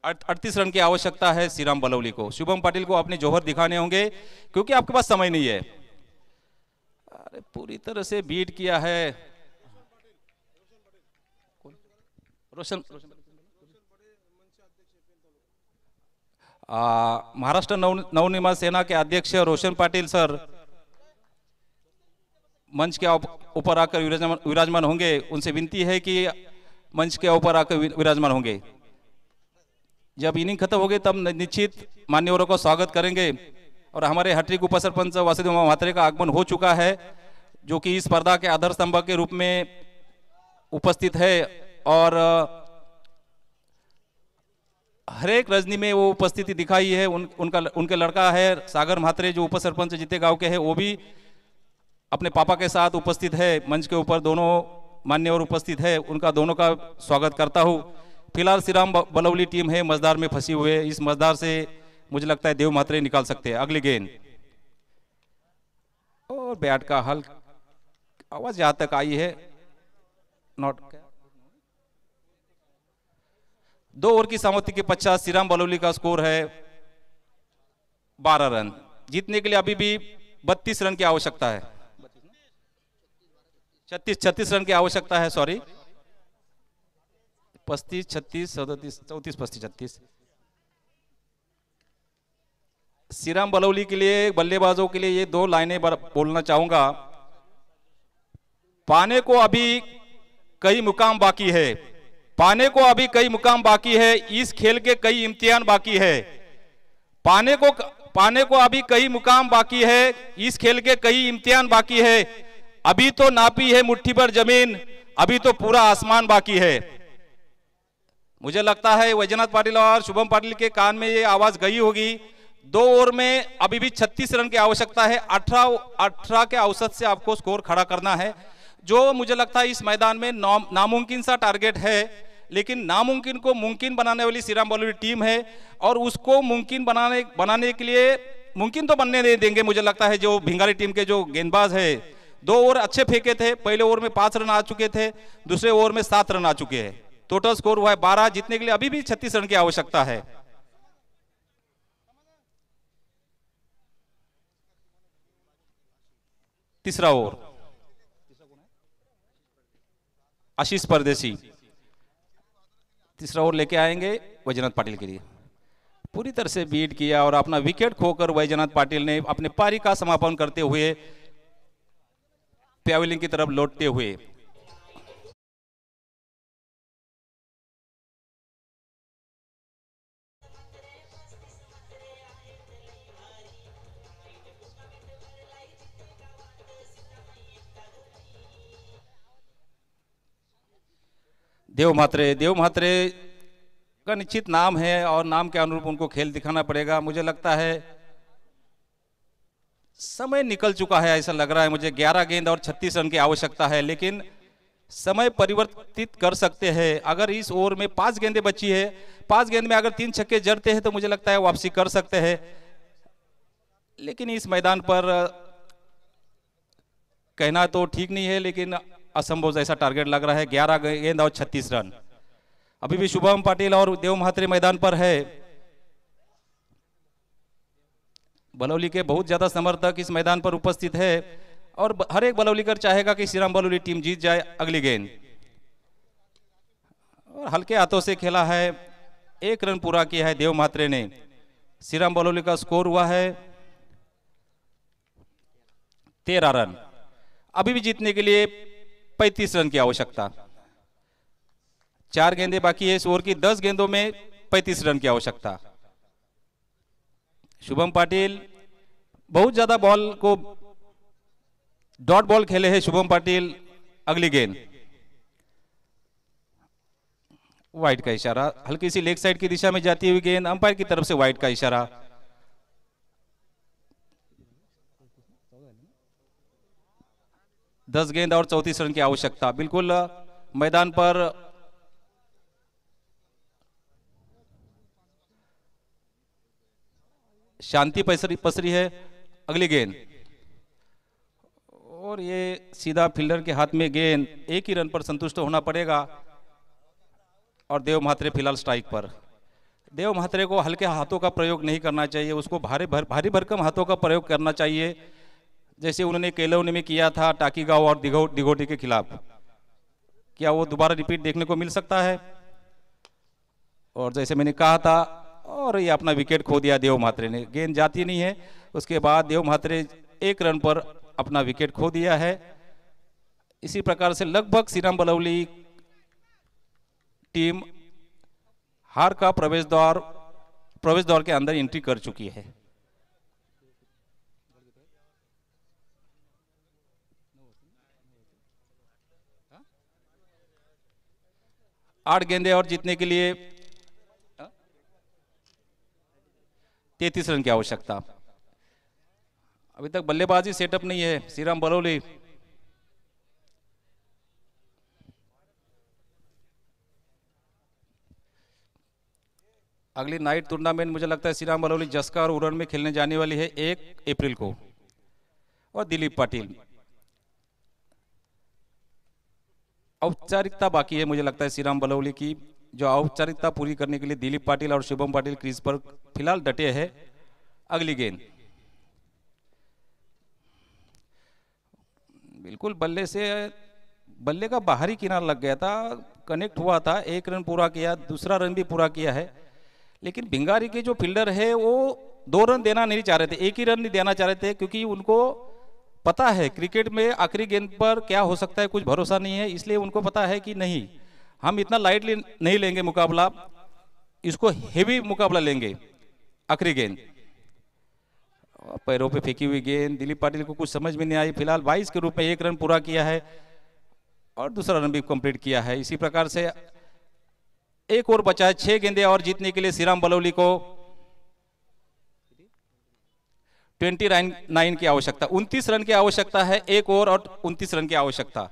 38 रन की आवश्यकता है श्रीराम बलौली को। शुभम पाटिल को अपने जौहर दिखाने होंगे, क्योंकि आपके पास समय नहीं है। अरे पूरी तरह से बीट किया है रोशन महाराष्ट्र नवनिर्माण सेना के अध्यक्ष रोशन पाटिल सर मंच के ऊपर आकर विराजमान होंगे। उनसे विनती है कि मंच के ऊपर आकर विराजमान होंगे। जब इनिंग खत्म होगी तब निश्चित मान्यवरों का स्वागत करेंगे। और हमारे हट्रिक उपसरपंच वासुदेव म्हात्रे का आगमन हो चुका है, जो कि इस स्पर्धा के आधार स्तंभ के रूप में उपस्थित है, और हर एक रजनी में वो उपस्थिति दिखाई है। उनके लड़का है सागर म्हात्रे, जो उपसरपंच जीते गांव के हैं, वो भी अपने पापा के साथ उपस्थित है। मंच के ऊपर दोनों मान्यवर उपस्थित है, उनका दोनों का स्वागत करता हूं। फिलहाल श्रीराम बलौली टीम है मजदार में फंसी हुए, इस मजदार से मुझे लगता है देव म्हात्रे निकाल सकते हैं। अगली गेंद और बैट का हल आवाज यहां तक आई है, नॉट। 2 ओवर की समाप्ति के पश्चात श्रीराम बलौली का स्कोर है 12 रन। जीतने के लिए अभी भी 32 रन की आवश्यकता है, 36 रन की आवश्यकता है, सॉरी 35, 36, 37, 34, 35, 36। श्रीराम बलौली के लिए, बल्लेबाजों के लिए ये 2 लाइनें बोलना चाहूंगा। पाने को अभी कई मुकाम बाकी है, पाने को अभी कई मुकाम बाकी है, इस खेल के कई इम्तिहान बाकी है। पाने को अभी कई मुकाम बाकी है, इस खेल के कई इम्तिहान बाकी है। अभी तो नापी है मुट्ठी भर जमीन, अभी तो पूरा आसमान बाकी है। मुझे लगता है वैजनाथ पाटिल और शुभम पाटिल के कान में ये आवाज गई होगी। 2 ओवर में अभी भी 36 रन की आवश्यकता है। 18 के औसत से आपको स्कोर खड़ा करना है, जो मुझे लगता है इस मैदान में नामुमकिन सा टारगेट है। लेकिन नामुमकिन को मुमकिन बनाने वाली श्रीराम बलौली टीम है, और उसको मुमकिन बनाने के लिए मुमकिन तो बनने नहीं देंगे। मुझे लगता है जो भिंगारी टीम के जो गेंदबाज है, 2 ओवर अच्छे फेंके थे। पहले ओवर में 5 रन आ चुके थे, दूसरे ओवर में 7 रन आ चुके हैं। टोटल स्कोर हुआ है 12। जीतने के लिए अभी भी 36 रन की आवश्यकता है। तीसरा ओवर आशीष परदेसी तीसरा ओवर लेके आएंगे वैजनाथ पाटिल के लिए। पूरी तरह से बीट किया और अपना विकेट खोकर वैजनाथ पाटिल ने अपने पारी का समापन करते हुए पैवेलियन की तरफ लौटते हुए देव म्हात्रे का निश्चित नाम है और नाम के अनुरूप उनको खेल दिखाना पड़ेगा। मुझे लगता है समय निकल चुका है, ऐसा लग रहा है मुझे। 11 गेंद और 36 रन की आवश्यकता है, लेकिन समय परिवर्तित कर सकते हैं। अगर इस ओवर में 5 गेंदें बची है, 5 गेंद में अगर 3 छक्के जड़ते हैं तो मुझे लगता है वापसी कर सकते हैं। लेकिन इस मैदान पर कहना तो ठीक नहीं है, लेकिन असंभव जैसा टारगेट लग रहा है। 11 गेंद और 36 रन। अभी भी शुभम पाटिल और देव म्हात्रे मैदान पर है। बलौली के बहुत ज्यादा समर्थक इस मैदान पर उपस्थित है और हर एक बलौलीकर चाहेगा कि श्रीराम बलौली टीम जीत जाए अगली गेंद। और हल्के हाथों से खेला है, 1 रन पूरा किया है देव म्हात्रे ने। श्रीराम बलौली का स्कोर हुआ है 13 रन। अभी भी जीतने के लिए 35 रन की आवश्यकता। 4 गेंदें बाकी है इस ओवर की। 10 गेंदों में 35 रन की आवश्यकता। शुभम पाटिल बहुत ज्यादा बॉल को डॉट बॉल खेले हैं शुभम पाटिल। अगली गेंद वाइड का इशारा, हल्की सी लेग साइड की दिशा में जाती हुई गेंद, अंपायर की तरफ से वाइड का इशारा। दस गेंद और 34 रन की आवश्यकता। बिल्कुल मैदान पर शांति पसरी है। अगली गेंद और ये सीधा फील्डर के हाथ में गेंद। 1 ही रन पर संतुष्ट होना पड़ेगा और देव म्हात्रे फिलहाल स्ट्राइक पर। देव म्हात्रे को हल्के हाथों का प्रयोग नहीं करना चाहिए, उसको भारी भरकम हाथों का प्रयोग करना चाहिए, जैसे उन्होंने केलौनी में किया था टाकीगांव और दिघोटी के खिलाफ। क्या वो दोबारा रिपीट देखने को मिल सकता है? और जैसे मैंने कहा था, और ये अपना विकेट खो दिया देव म्हात्रे ने। गेंद जाती नहीं है, उसके बाद देव म्हात्रे 1 रन पर अपना विकेट खो दिया है। इसी प्रकार से लगभग श्रीराम बलौली टीम हार का प्रवेश द्वार के अंदर एंट्री कर चुकी है। आठ गेंदें और जीतने के लिए 33 रन की आवश्यकता। अभी तक बल्लेबाजी सेटअप नहीं है श्रीराम बलौली। अगली नाइट टूर्नामेंट मुझे लगता है श्रीराम बलौली जस्का और उरण में खेलने जाने वाली है 1 अप्रैल को। और दिलीप पाटिल, औपचारिकता बाकी है मुझे लगता है श्रीराम बलौली की, जो औपचारिकता पूरी करने के लिए दिलीप पाटिल और शुभम पाटिल क्रीज पर फिलहाल डटे हैं। अगली गेंद बिल्कुल बल्ले का बाहरी किनारा लग गया था, कनेक्ट हुआ था। 1 रन पूरा किया, दूसरा रन भी पूरा किया है। लेकिन भिंगारी के जो फील्डर है वो 2 रन देना नहीं चाह रहे थे, 1 ही रन नहीं देना चाह रहे थे, क्योंकि उनको पता है क्रिकेट में आखिरी गेंद पर क्या हो सकता है, कुछ भरोसा नहीं है। इसलिए उनको पता है कि नहीं, हम इतना लाइटली नहीं लेंगे मुकाबला, इसको हेवी मुकाबला लेंगे। आखिरी गेंद पैरों पे फेंकी हुई गेंद, दिलीप पाटिल को कुछ समझ में नहीं आई। फिलहाल 22 के रूप में 1 रन पूरा किया है और दूसरा रन भी कंप्लीट किया है। इसी प्रकार से एक और बचा है, 6 गेंदें और जीतने के लिए श्रीराम बलौली को 29 की आवश्यकता। 29 रन की आवश्यकता है, 1 ओवर और 29 रन की आवश्यकता।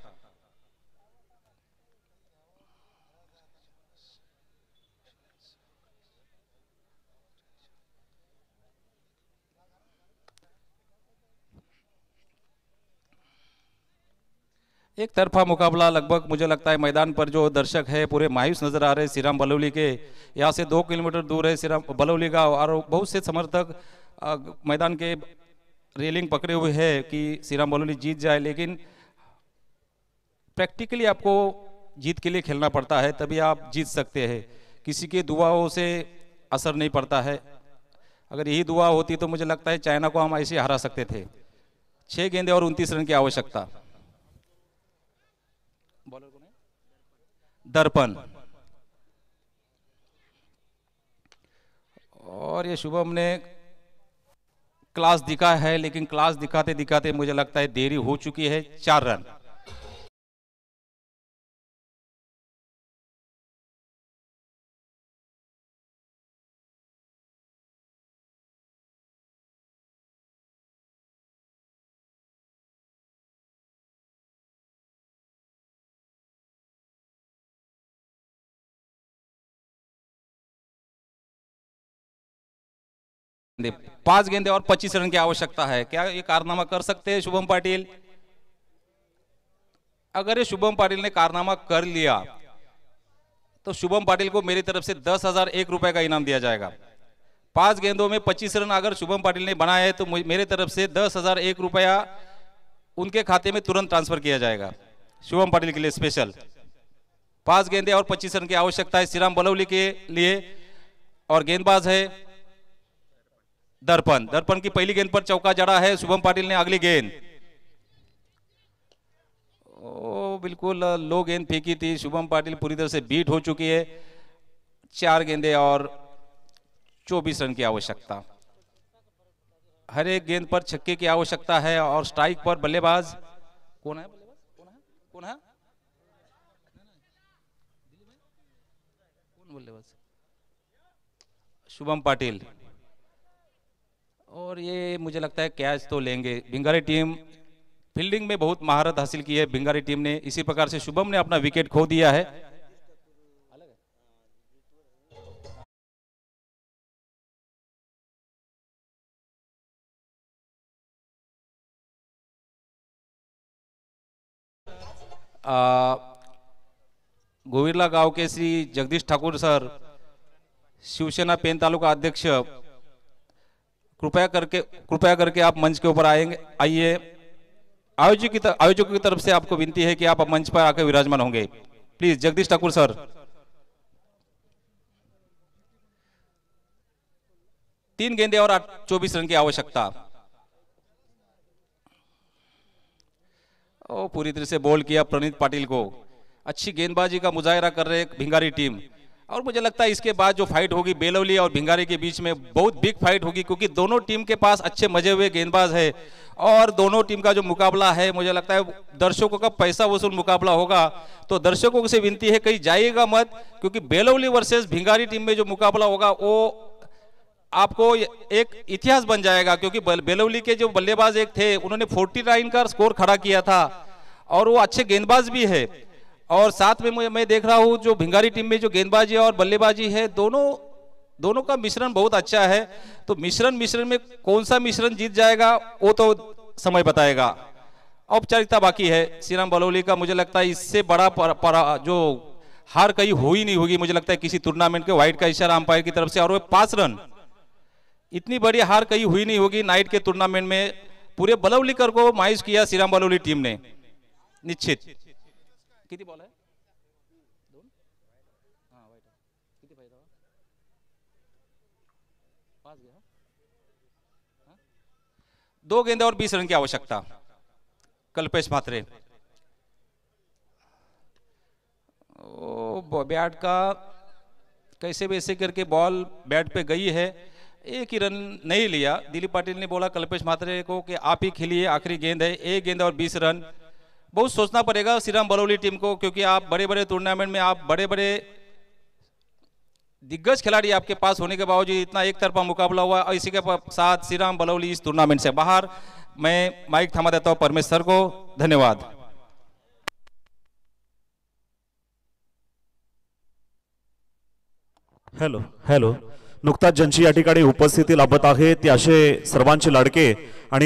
एक तरफा मुकाबला लगभग मुझे लगता है। मैदान पर जो दर्शक है पूरे मायूस नजर आ रहे हैं श्रीराम बलौली के। यहाँ से 2 किलोमीटर दूर है श्रीराम बलौली गांव और बहुत से समर्थक मैदान के रेलिंग पकड़े हुए हैं कि श्रीराम बलौली जीत जाए। लेकिन प्रैक्टिकली आपको जीत के लिए खेलना पड़ता है, तभी आप जीत सकते हैं। किसी के दुआओं से असर नहीं पड़ता है। अगर यही दुआ होती तो मुझे लगता है चाइना को हम ऐसे हरा सकते थे। 6 गेंदें और 29 रन की आवश्यकता। दर्पण और ये शुभम ने क्लास दिखा है, लेकिन क्लास दिखाते दिखाते मुझे लगता है देरी हो चुकी है। 4 रन। 5 गेंदे और 25 रन की आवश्यकता है। क्या ये कारनामा कर सकते हैं शुभम पाटिल? अगर ये शुभम पाटिल ने कारनामा कर लिया तो शुभम पाटिल को मेरी तरफ से 10,001 रुपए का इनाम दिया जाएगा। 5 गेंदों में 25 रन अगर शुभम पाटिल ने बनाए हैं तो मेरे तरफ से 10,001 रुपया उनके खाते में तुरंत ट्रांसफर किया जाएगा। शुभम पाटिल के लिए स्पेशल 5 गेंदे और 25 रन की आवश्यकता है श्रीराम बलौली के लिए। और गेंदबाज है दर्पण। दर्पण की पहली गेंद पर चौका जड़ा है शुभम पाटिल ने। अगली गेंद ओ बिल्कुल लो गेंद फेंकी थी। शुभम पाटिल पूरी तरह से बीट हो चुकी है। 4 गेंदे और 24 रन की आवश्यकता। हर एक गेंद पर छक्के की आवश्यकता है। और स्ट्राइक पर बल्लेबाज कौन है? कौन है? कौन बल्लेबाज? शुभम पाटिल। और ये मुझे लगता है कैच तो लेंगे। भिंगारी टीम फील्डिंग में बहुत महारत हासिल की है भिंगारी टीम ने। इसी प्रकार से शुभम ने अपना विकेट खो दिया है। गोविरला गांव के श्री जगदीश ठाकुर सर, शिवसेना पेन तालुका अध्यक्ष, कृपया करके आप मंच के ऊपर आइए। आयोजकों की तरफ से आपको विनती है कि आप मंच पर आकर विराजमान होंगे। Please Jagdish Thakur sir. तीन गेंदे और 24 रन की आवश्यकता। ओ पूरी तरह से बॉल किया प्रणीत पाटिल को। अच्छी गेंदबाजी का मुजाहरा कर रहे भिंगारी टीम। और मुझे लगता है इसके बाद जो फाइट होगी बेलवली और भिंगारी के बीच में बहुत बिग फाइट होगी, क्योंकि दोनों टीम के पास अच्छे मजे हुए गेंदबाज है। और दोनों टीम का जो मुकाबला है मुझे लगता है दर्शकों का पैसा वसूल मुकाबला होगा। तो दर्शकों से विनती है कहीं जाइएगा मत, क्योंकि बेलवली वर्सेस भिंगारी टीम में जो मुकाबला होगा वो आपको एक इतिहास बन जाएगा। क्योंकि बेलवली के जो बल्लेबाज एक थे उन्होंने 49 का स्कोर खड़ा किया था और वो अच्छे गेंदबाज भी है। और साथ में मैं देख रहा हूं जो भिंगारी टीम में जो गेंदबाजी और बल्लेबाजी है दोनों का मिश्रण बहुत अच्छा है। तो मिश्रण में कौन सा मिश्रण जीत जाएगा वो तो समय बताएगा। औपचारिकता बाकी है श्रीराम बलौली का। मुझे लगता है इससे बड़ा जो हार कहीं हुई नहीं होगी मुझे लगता है किसी टूर्नामेंट के। वाइड का इशारा अंपायर की तरफ से। और वो 5 रन, इतनी बड़ी हार कहीं हुई नहीं होगी नाइट के टूर्नामेंट में। पूरे बलौलीकर को मायूस किया श्रीराम बलौली टीम ने निश्चित। किती बॉल है? 2? हाँ वाइट है। किती पाहिजे? 5 गया। 2 गेंदे और 20 रन की आवश्यकता। कल्पेश म्हात्रे। ओ बैट का कैसे भी ऐसे करके बॉल बैट पे गई है। एक ही रन नहीं लिया। दिलीप पाटिल ने बोला कल्पेश म्हात्रे को कि आप ही खेलिए, आखिरी गेंद है। 1 गेंद और 20 रन। बहुत सोचना पड़ेगा श्रीराम बलौली टीम को, क्योंकि आप बड़े टूर्नामेंट में आप बड़े दिग्गज खिलाड़ी आपके पास होने के बावजूद इतना एक तरफा मुकाबला हुआ। और इसी के साथ श्रीराम बलौली इस टूर्नामेंट से बाहर। मैं माइक थमा देता हूं परमेश सर को। धन्यवाद। हॅलो नुकताच ज्यांची या ठिकाणी उपस्थिती लाभत आहे ते असे सर्वांचे लाडके आणि